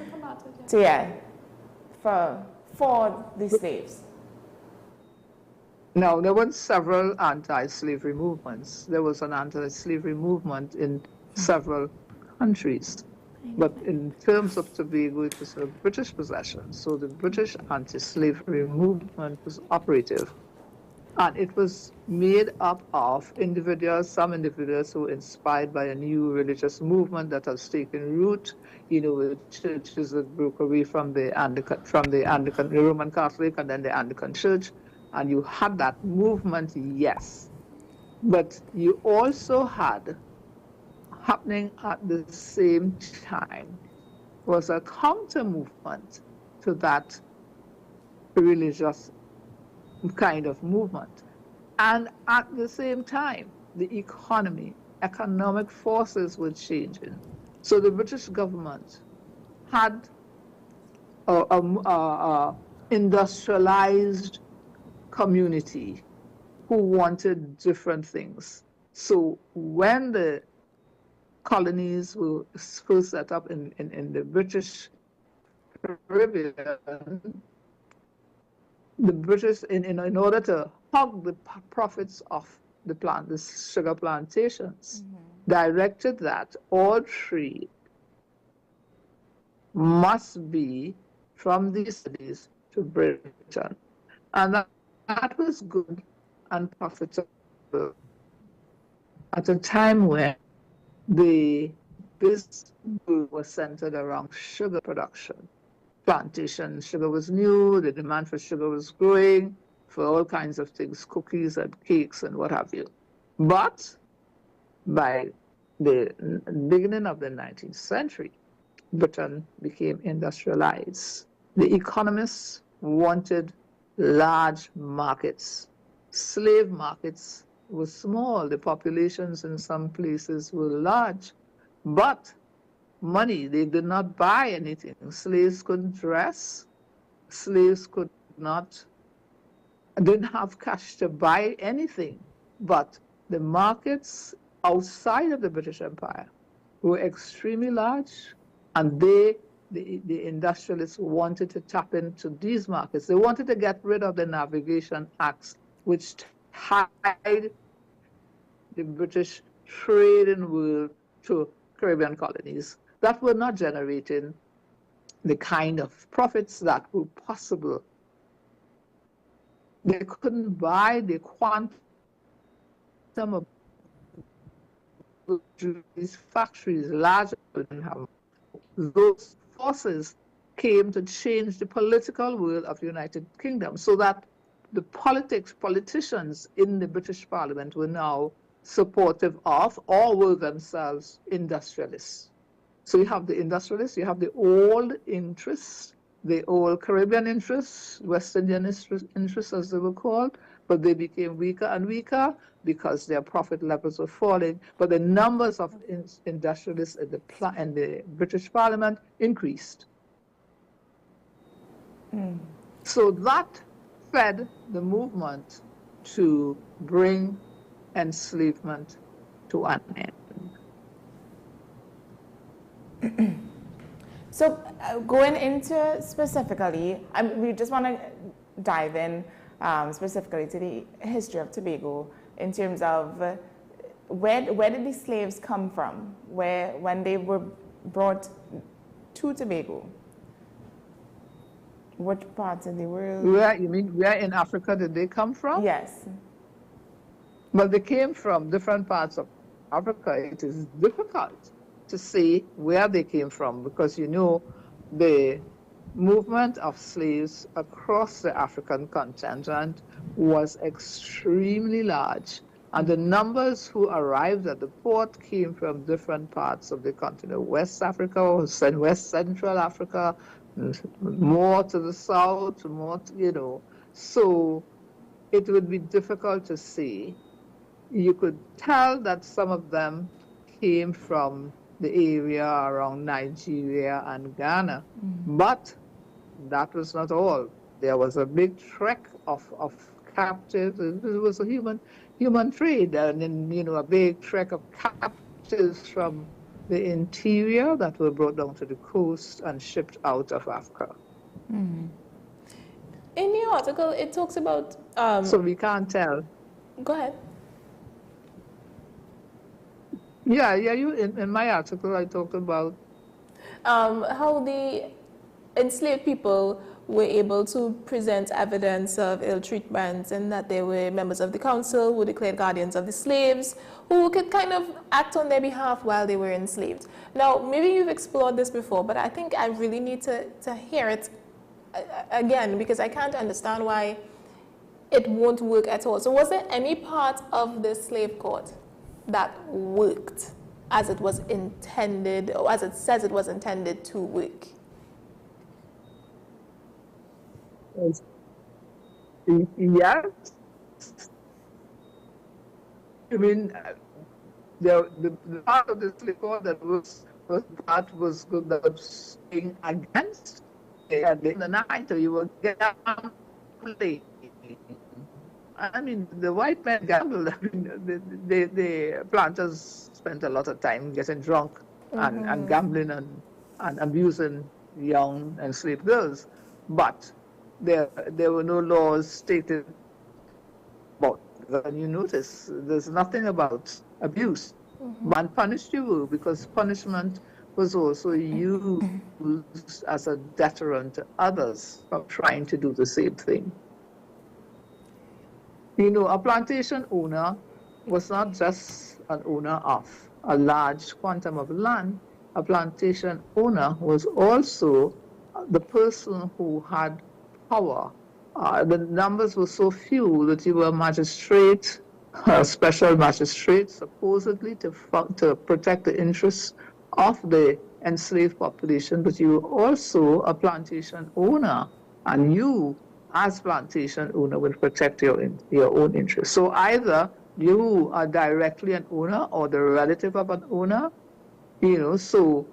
So yeah, for the slaves. Now, there were several anti-slavery movements. There was an anti-slavery movement in several countries. But in terms of Tobago, it was a British possession. So the British anti-slavery movement was operative. And it was made up of some individuals who were inspired by a new religious movement that has taken root, with churches that broke away from the Roman Catholic and then the Anglican Church. And you had that movement, yes. But you also had, happening at the same time, was a counter movement to that religious kind of movement. And at the same time, the economic forces were changing. So the British government had a industrialized community who wanted different things. So when the colonies were first set up in the British Caribbean, the British, in order to hog the profits of the sugar plantations, directed that all trade must be from these cities to Britain. And that was good and profitable at a time when the business was centered around sugar production. Plantation sugar was new, the demand for sugar was growing for all kinds of things, cookies and cakes and what have you. But by the beginning of the 19th century, Britain became industrialized. The economists wanted large markets. Slave markets were small. The populations in some places were large. But money, they did not buy anything. Slaves couldn't dress. Slaves could not didn't have cash to buy anything. But the markets outside of the British Empire were extremely large, and the industrialists wanted to tap into these markets. They wanted to get rid of the Navigation Acts, which tied the British trading world to Caribbean colonies that were not generating the kind of profits that were possible. They couldn't buy the quantum of these factories, large didn't have. Those forces came to change the political world of the United Kingdom, so that the politicians in the British Parliament were now supportive of or were themselves industrialists. So you have the industrialists, you have the old interests, the old Caribbean interests, West Indian interests as they were called, but they became weaker and weaker because their profit levels were falling. But the numbers of industrialists in the British Parliament increased. So that fed the movement to bring enslavement to an end. So going into specifically, we just want to dive in specifically to the history of Tobago in terms of where did the slaves come from? When they were brought to Tobago? Which parts of the world? Where in Africa did they come from? Yes. But they came from different parts of Africa. It is difficult to say where they came from because the movement of slaves across the African continent was extremely large, and the numbers who arrived at the port came from different parts of the continent, West Africa, West Central Africa, more to the south, so it would be difficult to say. You could tell that some of them came from the area around Nigeria and Ghana, but that was not all. There was a big trek of captives. It was a human trade, and then a big trek of captives from the interior that were brought down to the coast and shipped out of Africa. In the article, it talks about. So we can't tell. Go ahead. Yeah. In my article, I talked about how the enslaved people were able to present evidence of ill treatment, and that they were members of the council who declared guardians of the slaves, who could kind of act on their behalf while they were enslaved. Now, maybe you've explored this before, but I think I really need to hear it again, because I can't understand why it won't work at all. So was there any part of the slave court that worked as it was intended, or as it says it was intended to work? Yes. I mean, the part of the slave court that was good, that was being against in the night, or you were gambling. I mean, the white men gambled. I mean, the planters spent a lot of time getting drunk and gambling and abusing young enslaved girls. But there were no laws stated about that. And you notice there's nothing about abuse. One punished you because punishment was also used as a deterrent to others from trying to do the same thing. A plantation owner was not just an owner of a large quantum of land. A plantation owner was also the person who had power. The numbers were so few that you were a magistrate, a special magistrate, supposedly to protect the interests of the enslaved population, but you were also a plantation owner, and you, as plantation owner, will protect your own interests. So either you are directly an owner or the relative of an owner, so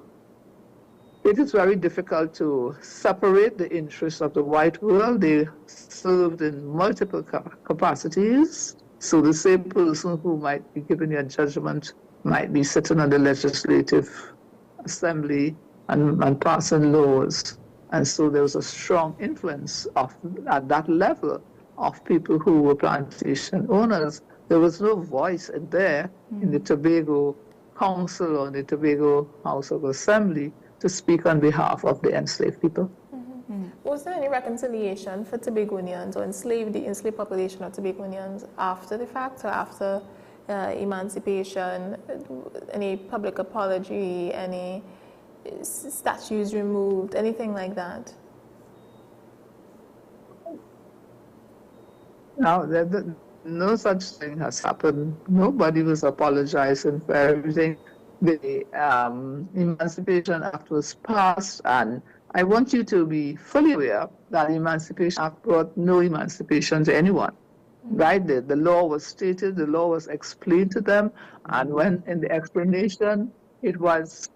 it is very difficult to separate the interests of the white world. They served in multiple capacities. So the same person who might be giving you a judgment might be sitting on the legislative assembly and passing laws. And so there was a strong influence at that level of people who were plantation owners. There was no voice in there in the Tobago Council or the Tobago House of Assembly to speak on behalf of the enslaved people. Was there any reconciliation for Tobagonians or the enslaved population of Tobagonians after the fact or after emancipation? Any public apology, any statues removed, anything like that? No, no such thing has happened. Nobody was apologizing for everything. The Emancipation Act was passed, and I want you to be fully aware that the Emancipation Act brought no emancipation to anyone. Right? The law was stated, the law was explained to them, and when in the explanation it was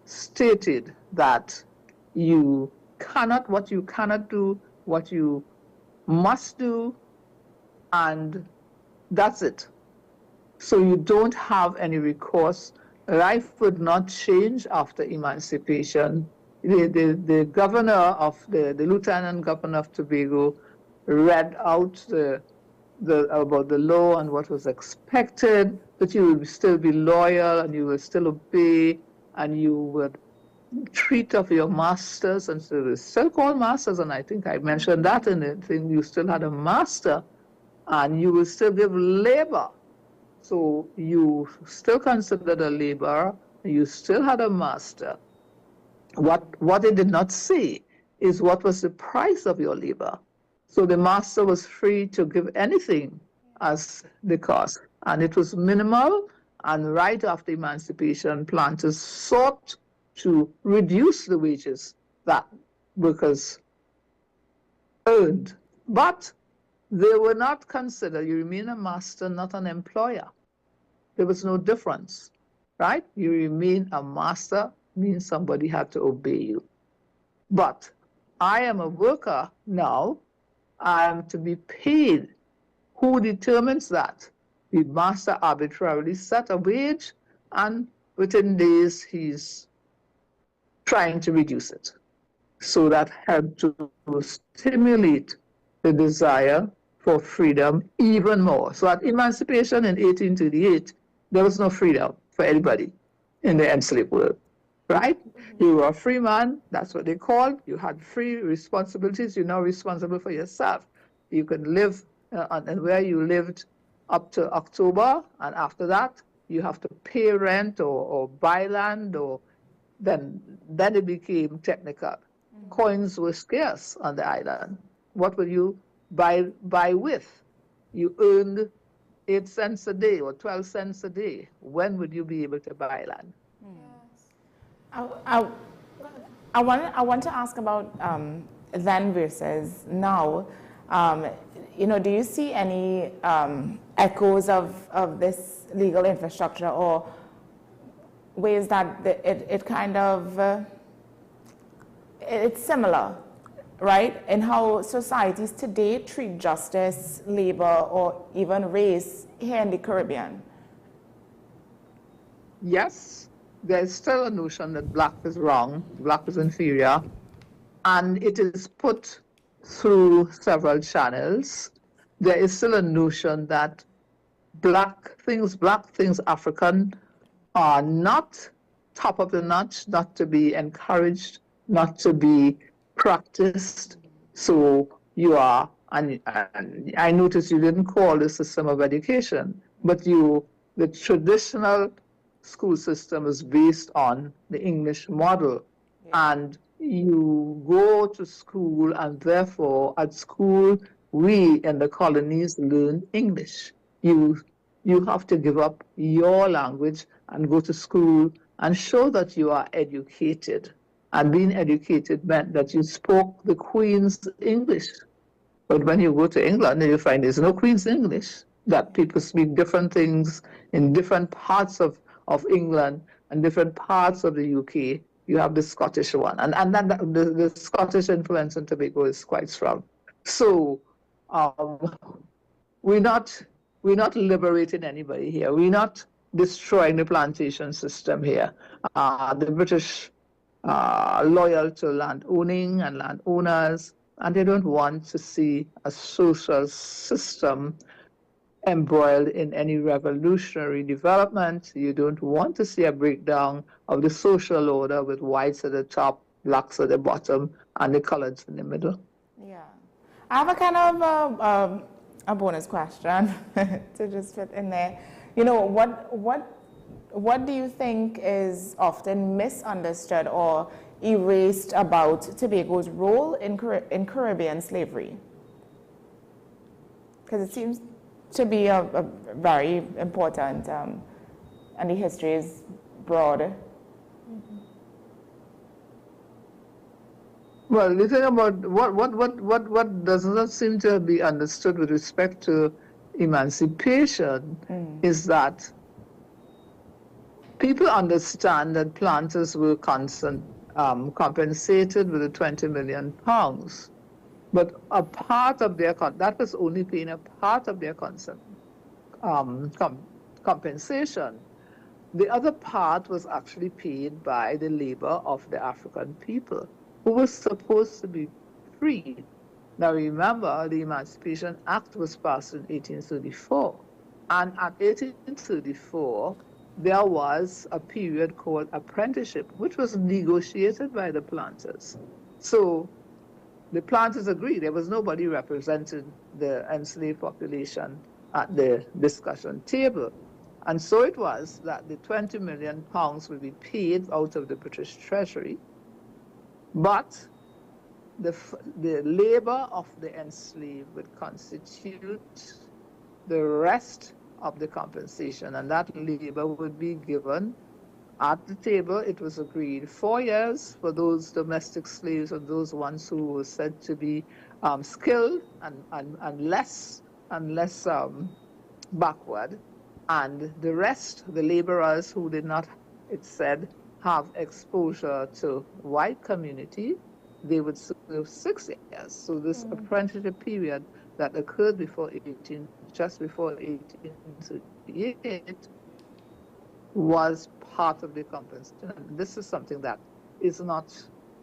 stated that you cannot, what you cannot do, what you must do, and that's it. So you don't have any recourse. Life would not change after emancipation. The governor of the lieutenant governor of Tobago read out about the law and what was expected, that you will still be loyal and you will still obey and you would treat of your masters, and so they're still called masters, and I think I mentioned that in the thing, you still had a master and you will still give labor. So you still considered a laborer, you still had a master. What it did not say is what was the price of your labor. So the master was free to give anything as the cost, and it was minimal, and right after emancipation, planters sought to reduce the wages that workers earned. But they were not considered, you remain a master, not an employer. There was no difference, right? You remain a master means somebody had to obey you. But I am a worker now, I am to be paid. Who determines that? The master arbitrarily set a wage, and within days he's trying to reduce it. So that helped to stimulate the desire for freedom even more. So at emancipation in 1838, there was no freedom for anybody in the enslaved world, right? You were a free man, that's what they called. You had free responsibilities, you're now responsible for yourself. You could live and where you lived up to October, and after that, you have to pay rent or buy land, or then it became technical. Coins were scarce on the island. What will you buy with? You earned 8 cents a day or 12 cents a day. When would you be able to buy land? I want to ask about then versus now. Do you see any echoes of this legal infrastructure, or ways that it kind of, it's similar, right, in how societies today treat justice, labor, or even race here in the Caribbean? Yes, there's still a notion that black is wrong, black is inferior, and it is put through several channels. There is still a notion that black things, African, are not top of the notch, not to be encouraged, not to be practiced. So you are, and I noticed you didn't call the system of education, but the traditional school system is based on the English model. Yeah. And you go to school, and therefore at school, we in the colonies learn English. You have to give up your language and go to school and show that you are educated. And being educated meant that you spoke the Queen's English. But when you go to England, you find there's no Queen's English, that people speak different things in different parts of of England and different parts of the UK, you have the Scottish one. And then the Scottish influence in Tobago is quite strong. So we're not liberating anybody here. We're not destroying the plantation system here. The British are loyal to land owning and landowners, and they don't want to see a social system embroiled in any revolutionary development. You don't want to see a breakdown of the social order with whites at the top, blacks at the bottom, and the coloreds in the middle. Yeah. I have a kind of a bonus question to just fit in there. You know, what do you think is often misunderstood or erased about Tobago's role in Caribbean slavery? Because it seems to be a very important, and the history is broad. Well, the thing about what does not seem to be understood with respect to emancipation is that people understand that planters were compensated with the £20 million, but a part of their that was only paying a part of their compensation. The other part was actually paid by the labor of the African people, who was supposed to be free. Now remember, the Emancipation Act was passed in 1834. And at 1834, there was a period called apprenticeship, which was negotiated by the planters. So the planters agreed. There was nobody representing the enslaved population at the discussion table. And so it was that the £20 million would be paid out of the British Treasury, but the labor of the enslaved would constitute the rest of the compensation, and that labor would be given at the table. It was agreed 4 years for those domestic slaves and those ones who were said to be skilled and less backward, and the rest, the laborers who did not, it said, have exposure to white community, they would serve 6 years. So this apprenticeship period that occurred just before 1838 was part of the compensation. This is something that is not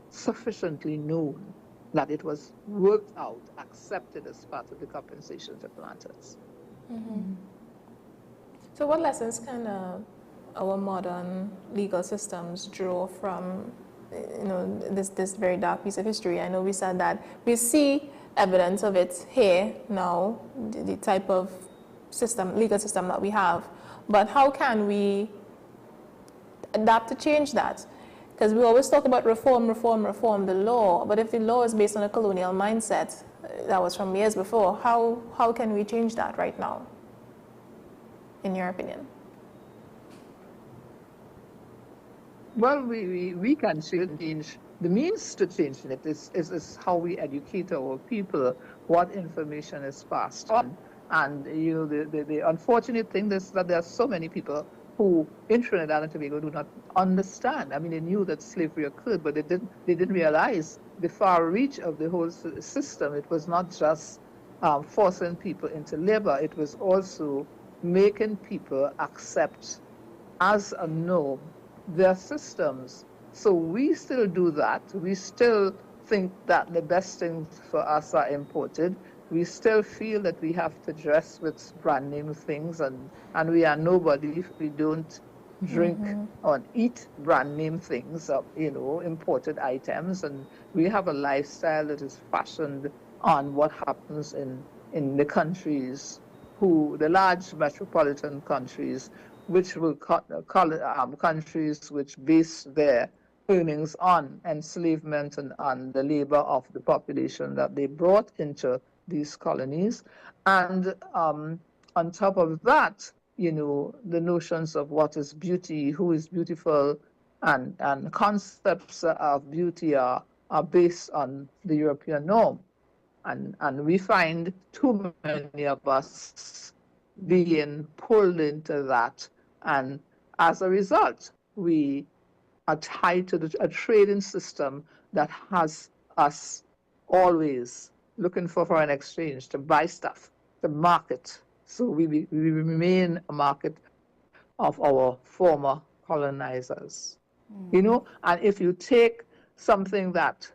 sufficiently known, that it was worked out, accepted as part of the compensation to planters. So what lessons can our modern legal systems draw from this very dark piece of history? I know we said that we see evidence of it here now, the type of legal system that we have, but how can we adapt to change that? Because we always talk about reform the law, but if the law is based on a colonial mindset that was from years before, how can we change that right now, in your opinion? Well, we can change. The means to changing it is how we educate our people, what information is passed on. And the unfortunate thing is that there are so many people who in Trinidad and Tobago do not understand. I mean, they knew that slavery occurred, but they didn't realize the far reach of the whole system. It was not just forcing people into labor, it was also making people accept as a norm their systems. So we still do that. We still think that the best things for us are imported. We still feel that we have to dress with brand name things, and we are nobody if we don't drink or eat brand name things, imported items. And we have a lifestyle that is fashioned on what happens in the countries, the large metropolitan countries, which will countries which base their earnings on enslavement and on the labor of the population that they brought into these colonies. And on top of that, the notions of what is beauty, who is beautiful, and concepts of beauty are based on the European norm. And we find too many of us being pulled into that and as a result, we are tied to a trading system that has us always looking for foreign exchange to buy stuff, to market. So we remain a market of our former colonizers. You know, and if you take something that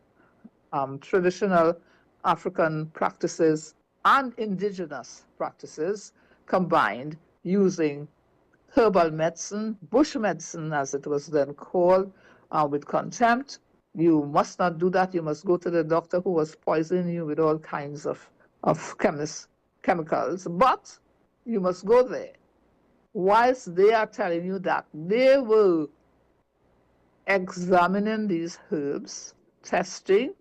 traditional African practices and indigenous practices combined using herbal medicine, bush medicine as it was then called, with contempt, you must not do that. You must go to the doctor who was poisoning you with all kinds of chemicals, but you must go there. Whilst they are telling you that they will examining these herbs, testing,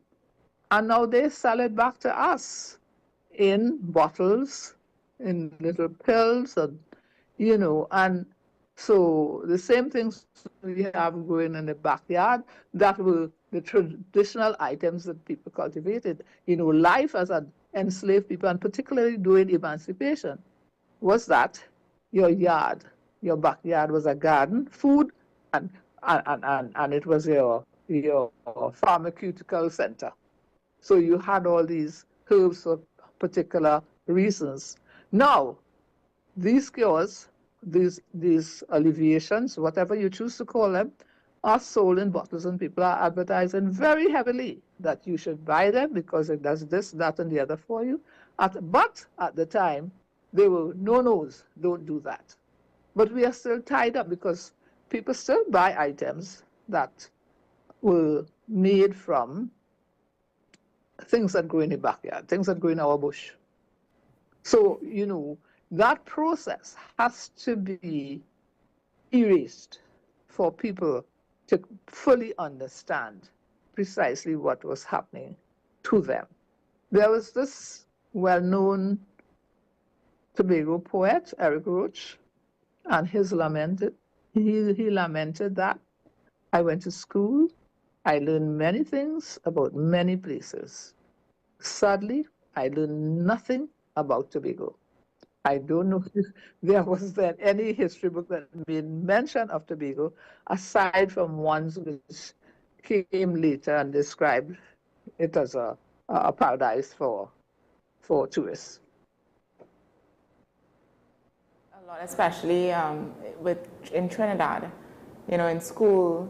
and now they sell it back to us in bottles, in little pills, and, you know, and so the same things we have growing in the backyard, that were the traditional items that people cultivated. You know, life as an enslaved people, and particularly during emancipation, was that your yard, your backyard was a garden, food, and it was your pharmaceutical center. So you had all these herbs for particular reasons. Now, these cures, these alleviations, whatever you choose to call them, are sold in bottles, and people are advertising very heavily that you should buy them because it does this, that, and the other for you. But at the time, they were no-nos, don't do that. But we are still tied up because people still buy items that were made from things that grow in the backyard, things that grow in our bush. So, you know, that process has to be erased for people to fully understand precisely what was happening to them. There was this well-known Tobago poet, Eric Roach, and he lamented that I went to school, I learned many things about many places. Sadly, I learned nothing about Tobago. I don't know if there was then any history book that made mention of Tobago, aside from ones which came later and described it as a paradise for tourists. A lot, especially in Trinidad. You know, in school,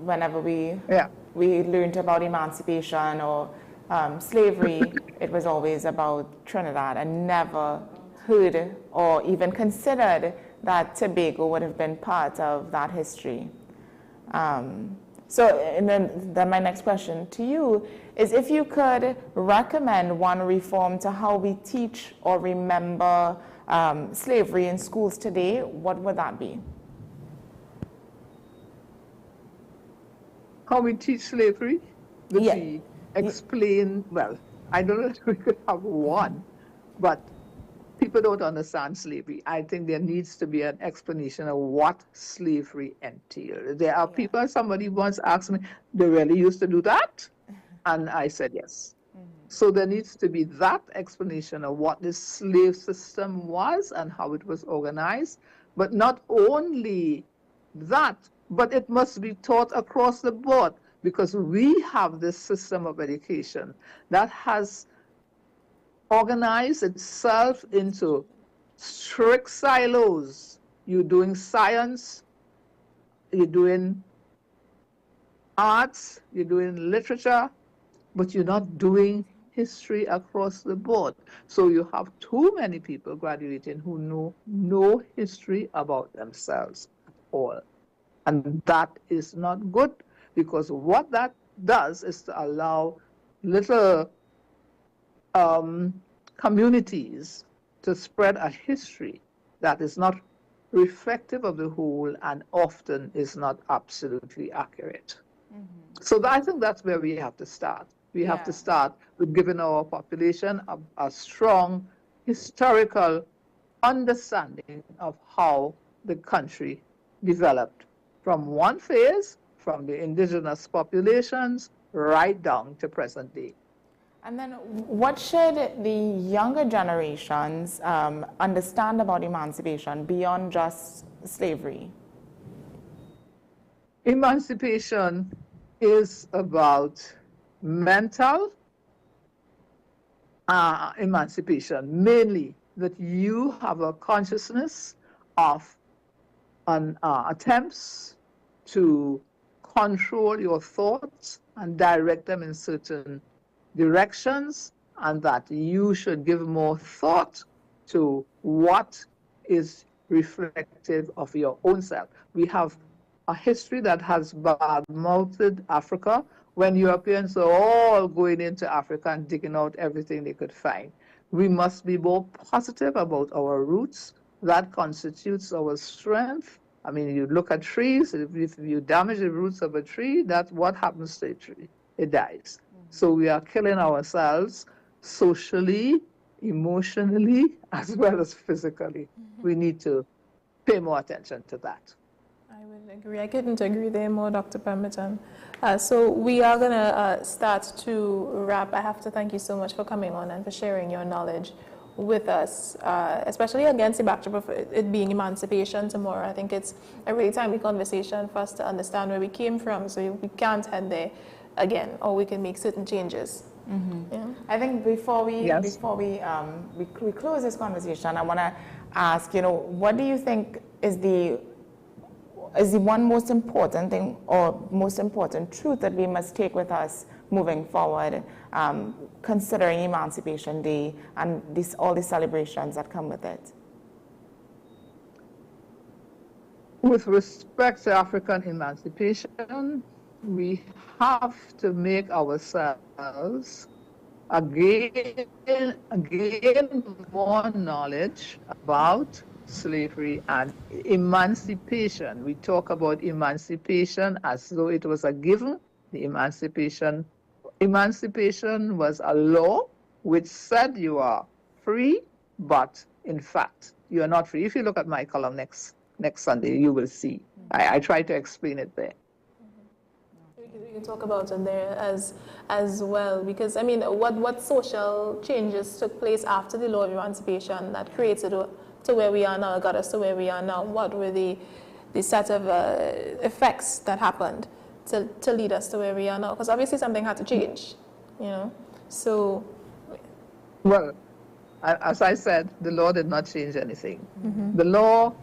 whenever we learned about emancipation or slavery, it was always about Trinidad, and never heard or even considered that Tobago would have been part of that history. And then my next question to you is, if you could recommend one reform to how we teach or remember slavery in schools today, what would that be? How we teach slavery? We explain, well, I don't know if we could have one, but people don't understand slavery. I think there needs to be an explanation of what slavery entailed. There are people, somebody once asked me, they really used to do that? And I said yes. So there needs to be that explanation of what this slave system was and how it was organized. But not only that, but it must be taught across the board, because we have this system of education that has organized itself into strict silos. You're doing science, you're doing arts, you're doing literature, but you're not doing history across the board. So you have too many people graduating who know no history about themselves at all. And that is not good, because what that does is to allow little communities to spread a history that is not reflective of the whole and often is not absolutely accurate. So I think that's where we have to start. We have to start with giving our population a strong historical understanding of how the country developed from one phase, from the indigenous populations, right down to present day. And then what should the younger generations understand about emancipation beyond just slavery? Emancipation is about mental emancipation, mainly that you have a consciousness of attempts to control your thoughts and direct them in certain directions, and that you should give more thought to what is reflective of your own self. We have a history that has bad-mouthed Africa when Europeans are all going into Africa and digging out everything they could find. We must be more positive about our roots. That constitutes our strength. I mean, you look at trees, if you damage the roots of a tree, that's what happens to a tree. It dies. So we are killing ourselves socially, emotionally, as well as physically. We need to pay more attention to that. I would agree. I couldn't agree there more, Dr. Pemberton. So we are going to start to wrap. I have to thank you so much for coming on and for sharing your knowledge with us, especially against the backdrop of it being Emancipation tomorrow. I think it's a really timely conversation for us to understand where we came from, so we can't head there again, or we can make certain changes. Yeah. I think before we Yes. we close this conversation, I want to ask, what do you think is the one most important thing or most important truth that we must take with us moving forward, considering Emancipation Day and all the celebrations that come with it? With respect to African emancipation, we have to make ourselves gain more knowledge about slavery and emancipation. We talk about emancipation as though it was a given. The emancipation was a law which said you are free, but in fact, you are not free. If you look at my column next Sunday, you will see. I try to explain it there. We can talk about it there as well, because I mean, what social changes took place after the law of emancipation that created to where we are now, got us to where we are now? What were the set of effects that happened to lead us to where we are now? Because obviously something had to change, So, well, as I said, the law did not change anything. Mm-hmm. The law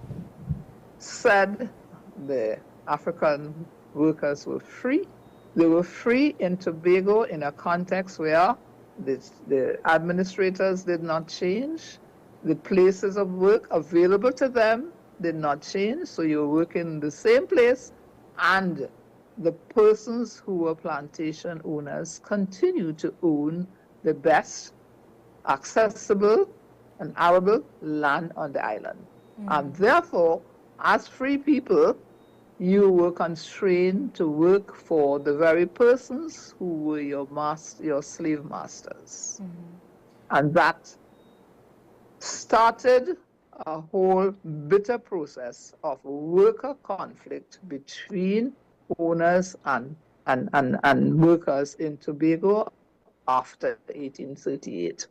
said the African workers were free. They were free in Tobago in a context where the administrators did not change. The places of work available to them did not change. So you were working in the same place, and the persons who were plantation owners continued to own the best accessible and arable land on the island. And therefore, as free people, you were constrained to work for the very persons who were your slave masters. And that started a whole bitter process of worker conflict between owners and workers in Tobago after 1838.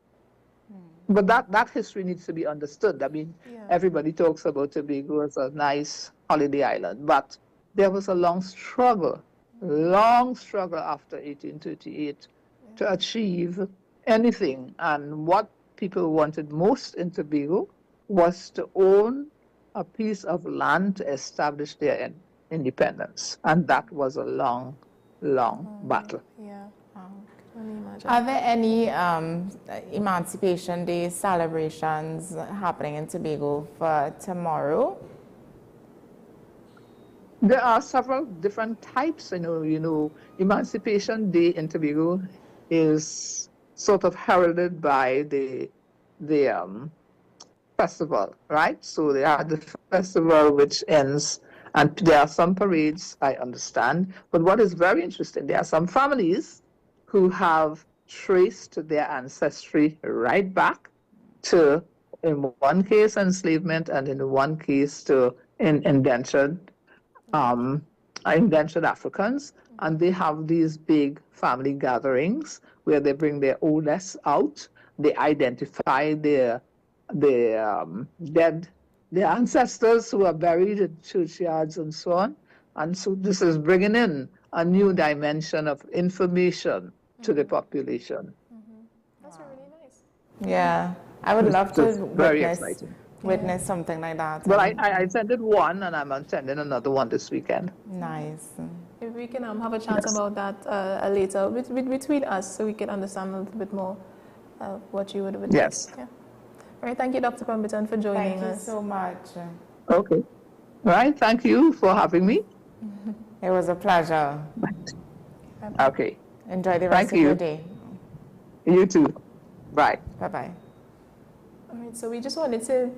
But that history needs to be understood. I mean, everybody talks about Tobago as a nice holiday island, but there was a long struggle after 1838 to achieve anything. And what people wanted most in Tobago was to own a piece of land to establish their independence. And that was a long battle. Yeah. Are there any Emancipation Day celebrations happening in Tobago for tomorrow? There are several different types. Emancipation Day in Tobago is sort of heralded by the festival, right? So they have the festival which ends, and there are some parades, I understand. But what is very interesting, there are some families who have traced their ancestry right back to, in one case, enslavement, and in one case to indentured Africans. And they have these big family gatherings where they bring their oldest out. They identify their dead, their ancestors who are buried in churchyards and so on. And so this is bringing in a new dimension of information to the population. That's really nice. Yeah, I would love to very exciting. witness something like that. Well, I attended one, and I'm attending another one this weekend. Nice. If we can have a chat about that later between us, so we can understand a little bit more what you would have. Yes. Yeah. All right. Thank you, Dr. Pemberton, for joining us. Thank you so much. Okay. All right. Thank you for having me. It was a pleasure. Okay. Enjoy the rest of your day. You too. Bye. Bye-bye. All right. So we just wanted to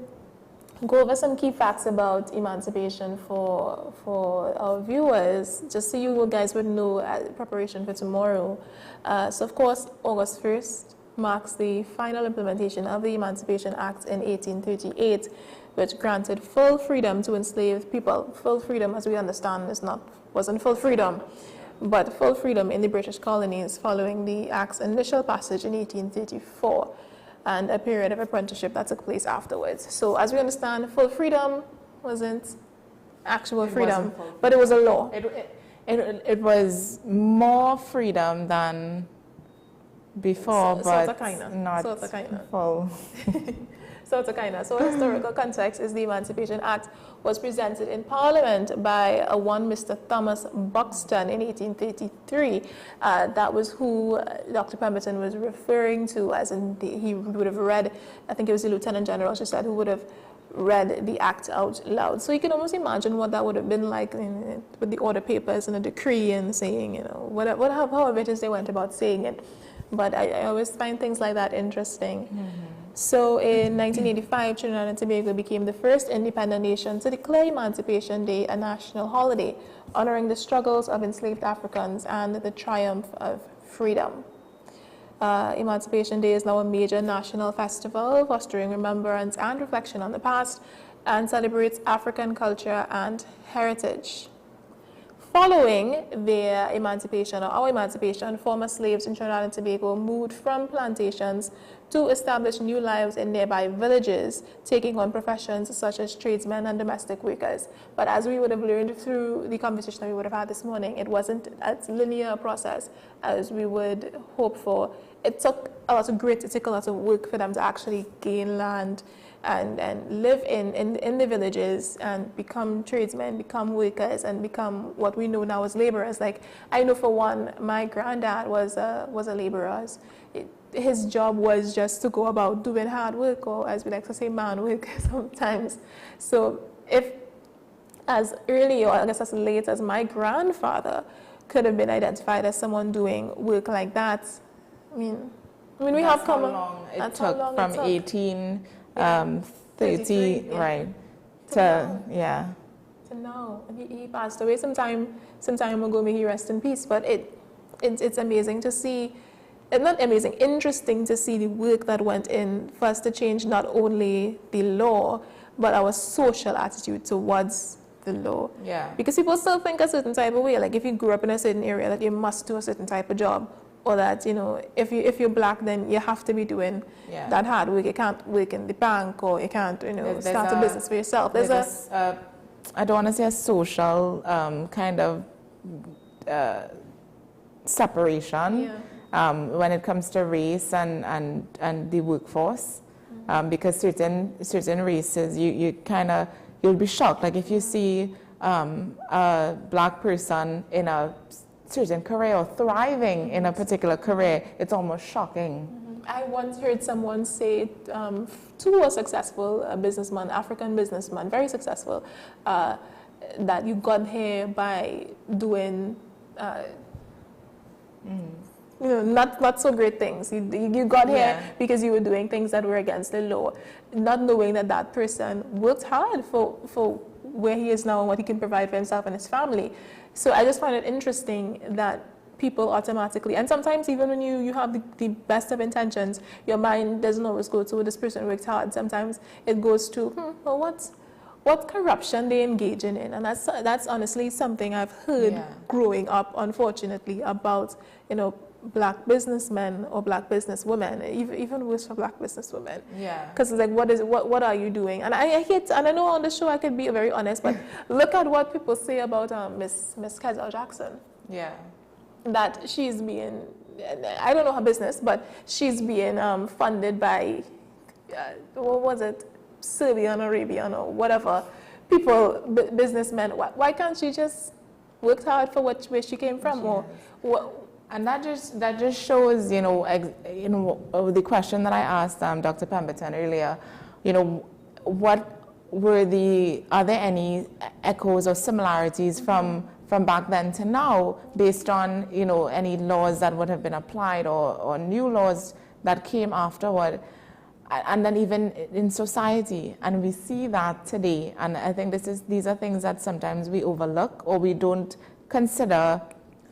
go over some key facts about emancipation for our viewers, just so you guys would know preparation for tomorrow. So of course, August 1st marks the final implementation of the Emancipation Act in 1838, which granted full freedom to enslaved people. Full freedom, as we understand, wasn't full freedom, but full freedom in the British colonies following the Act's initial passage in 1834. And a period of apprenticeship that took place afterwards. So as we understand, full freedom wasn't actual freedom, but it was a law. It was more freedom than before, but not full. So historical context is the Emancipation Act was presented in Parliament by one Mr. Thomas Buxton in 1833. That was who Dr. Pemberton was referring to, as in he would have read, I think it was the Lieutenant General, she said, who would have read the act out loud. So you can almost imagine what that would have been like with the order papers and a decree and saying, however it is they went about saying it. But I always find things like that interesting. So in 1985, Trinidad and Tobago became the first independent nation to declare Emancipation Day a national holiday, honoring the struggles of enslaved Africans and the triumph of freedom. Emancipation Day is now a major national festival, fostering remembrance and reflection on the past, and celebrates African culture and heritage. Following their emancipation, or our emancipation, former slaves in Trinidad and Tobago moved from plantations to establish new lives in nearby villages, taking on professions such as tradesmen and domestic workers. But as we would have learned through the conversation that we would have had this morning, it wasn't as linear a process as we would hope for. It took a lot of grit, it took a lot of work for them to actually gain land and live in the villages and become tradesmen, become workers, and become what we know now as laborers. Like, I know for one, my granddad was a laborer. His job was just to go about doing hard work, or as we like to say, man work sometimes. So if as early, or I guess as late as my grandfather could have been identified as someone doing work like that, I mean we have come along. It took from 1830, right, to now. He passed away some time ago. May he rest in peace. But it's amazing to see. Not amazing, interesting to see the work that went in for us to change not only the law, but our social attitude towards the law. Yeah. Because people still think a certain type of way. Like if you grew up in a certain area, that you must do a certain type of job, or that if you're black, then you have to be doing that hard work. You can't work in the bank, or you can't start a business for yourself. I don't want to say a social kind of separation. Yeah. When it comes to race and the workforce, because certain races, you'll be shocked. Like if you see a black person in a certain career or thriving in a particular career, it's almost shocking. I once heard someone say to a successful businessman, African businessman, very successful, that you got here by doing not so great things. You got here because you were doing things that were against the law, not knowing that person worked hard for where he is now and what he can provide for himself and his family. So I just find it interesting that people automatically, and sometimes even when you have the best of intentions, your mind doesn't always go to this person worked hard. Sometimes it goes to, well, what corruption they engage in, and that's honestly something I've heard growing up, unfortunately, about black businessmen or black businesswomen, even worse for black businesswomen. Yeah. Because it's like, what are you doing? And I hate, and I know on the show I could be very honest, but look at what people say about Miss Kezia Jackson. Yeah. That she's being, I don't know her business, but she's being funded by, what was it, Serbian, Arabian, or whatever, people, businessmen. Why can't she just work hard for where she came from? Or what? And that just shows, the question that I asked Dr. Pemberton earlier, what were are there any echoes or similarities from back then to now based on, any laws that would have been applied or new laws that came afterward, and then even in society. And we see that today. And I think these are things that sometimes we overlook or we don't consider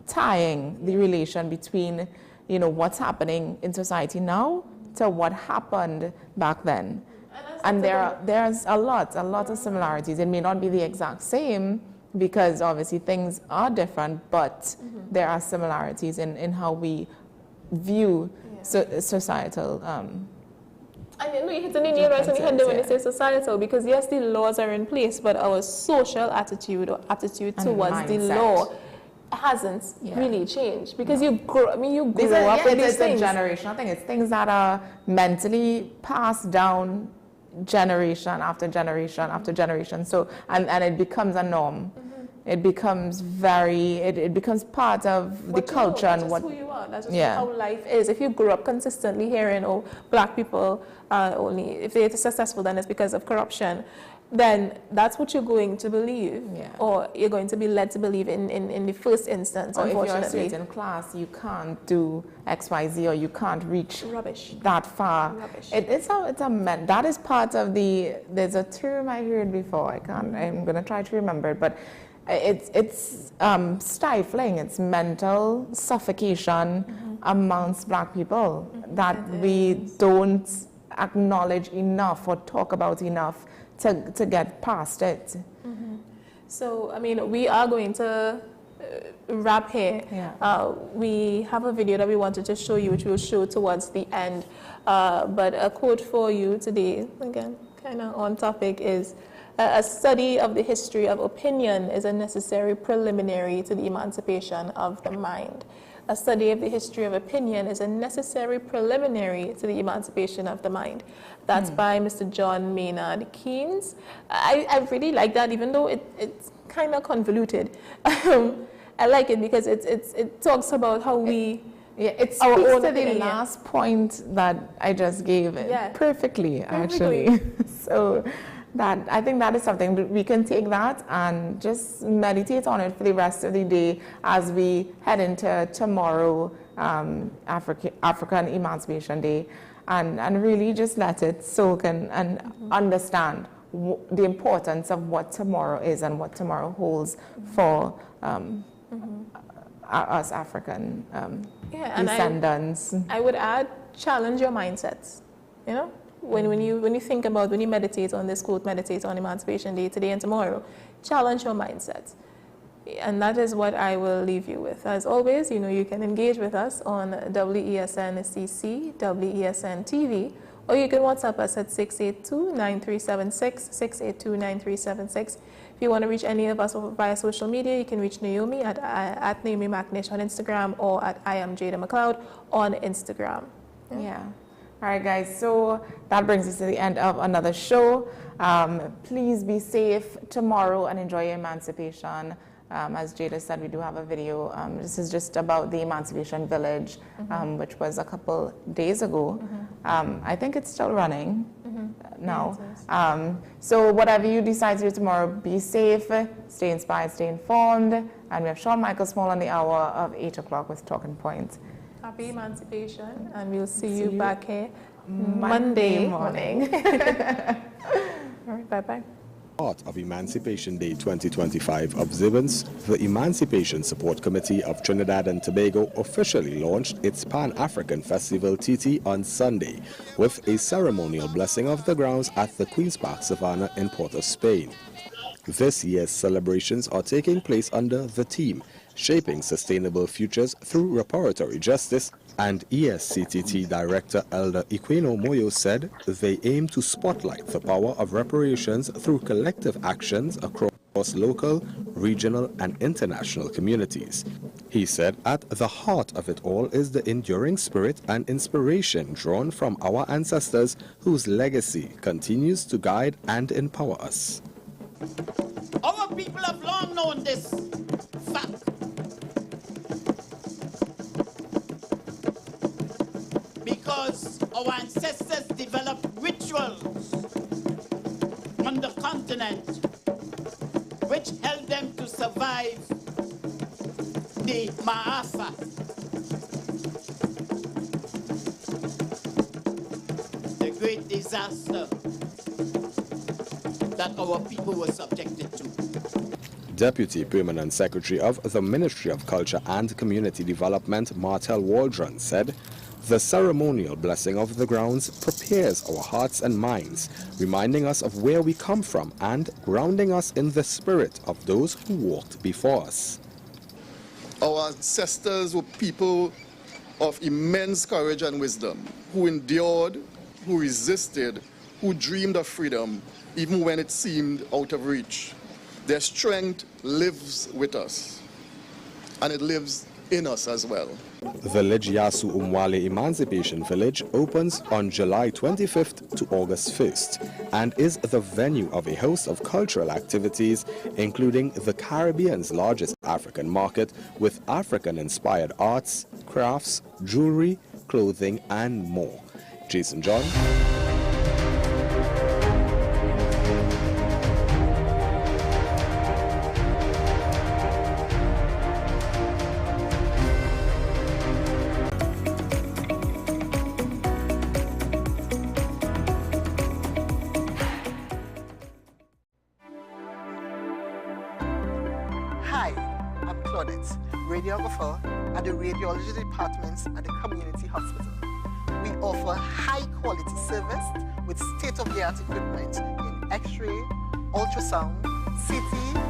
tying the relation between, what's happening in society now to what happened back then. And there's a lot of similarities. It may not be the exact same because obviously things are different, but there are similarities in how we view societal. And you hit the nail right on the head when you say societal, because yes, the laws are in place, but our social attitude or attitude towards the law hasn't really changed, because you grow up with these things. It's a generational thing. It's things that are mentally passed down generation after generation after generation. So and it becomes a norm. It becomes it becomes part of the culture and what who you are. That's just how life is. If you grow up consistently hearing, oh, black people only, if they're successful, then it's because of corruption, then that's what you're going to believe, or you're going to be led to believe in the first instance, or unfortunately. If you're a certain class, you can't do X, Y, Z, or you can't reach that far. That is part of there's a term I heard before, I'm going to try to remember it, but it's stifling, it's mental suffocation amongst black people that we don't acknowledge enough or talk about enough to get past it. So, I mean, we are going to wrap here. We have a video that we wanted to show you, which we'll show towards the end. But a quote for you today, again, kind of on topic, is a study of the history of opinion is a necessary preliminary to the emancipation of the mind. A study of the history of opinion is a necessary preliminary to the emancipation of the mind. That's by Mr. John Maynard Keynes. I really like that, even though it's kind of convoluted. I like it because it talks about how we... it speaks to the last point that I just gave perfectly, actually. So I think that is something we can take that and just meditate on it for the rest of the day as we head into tomorrow, African Emancipation Day, and really just let it soak and understand the importance of what tomorrow is and what tomorrow holds for us African descendants. And I would add, challenge your mindsets, When you think about, when you meditate on this quote, meditate on Emancipation Day today and tomorrow, challenge your mindset. And that is what I will leave you with. As always, you can engage with us on WESN CC, WESN TV, or you can WhatsApp us at 682-9376, 682-9376. If you want to reach any of us via social media, you can reach Naomi at Naomi McNish on Instagram, or at I am Jada McLeod on Instagram. All right, guys, so that brings us to the end of another show. Please be safe tomorrow and enjoy your emancipation. As Jada said, we do have a video. This is just about the Emancipation Village, which was a couple days ago. I think it's still running now. So whatever you decide to do tomorrow, be safe, stay inspired, stay informed. And we have Sean Michael Small on the hour of 8 o'clock with Talking Points. Happy Emancipation, and we'll see you back here Monday morning. All right, bye-bye. Part of Emancipation Day 2025 observance, the Emancipation Support Committee of Trinidad and Tobago officially launched its Pan-African Festival TT on Sunday with a ceremonial blessing of the grounds at the Queen's Park Savannah in Port of Spain. This year's celebrations are taking place under the theme Shaping Sustainable Futures Through Reparatory Justice, and ICNTT Director Elder Ikweno Moyo said they aim to spotlight the power of reparations through collective actions across local, regional, and international communities. He said at the heart of it all is the enduring spirit and inspiration drawn from our ancestors whose legacy continues to guide and empower us. Our people have long known this fact. Because our ancestors developed rituals on the continent which helped them to survive the Ma'afa. The great disaster that our people were subjected to. Deputy Permanent Secretary of the Ministry of Culture and Community Development, Martel Waldron, said, "The ceremonial blessing of the grounds prepares our hearts and minds, reminding us of where we come from and grounding us in the spirit of those who walked before us." Our ancestors were people of immense courage and wisdom, who endured, who resisted, who dreamed of freedom, even when it seemed out of reach. Their strength lives with us, and it lives in us as well. The Legiasu Umwale Emancipation Village opens on July 25th to August 1st and is the venue of a host of cultural activities, including the Caribbean's largest African market with African-inspired arts, crafts, jewelry, clothing, and more. Jason John. Radiographer at the radiology departments at the community hospital. We offer high-quality service with state-of-the-art equipment in X-ray, ultrasound, CT,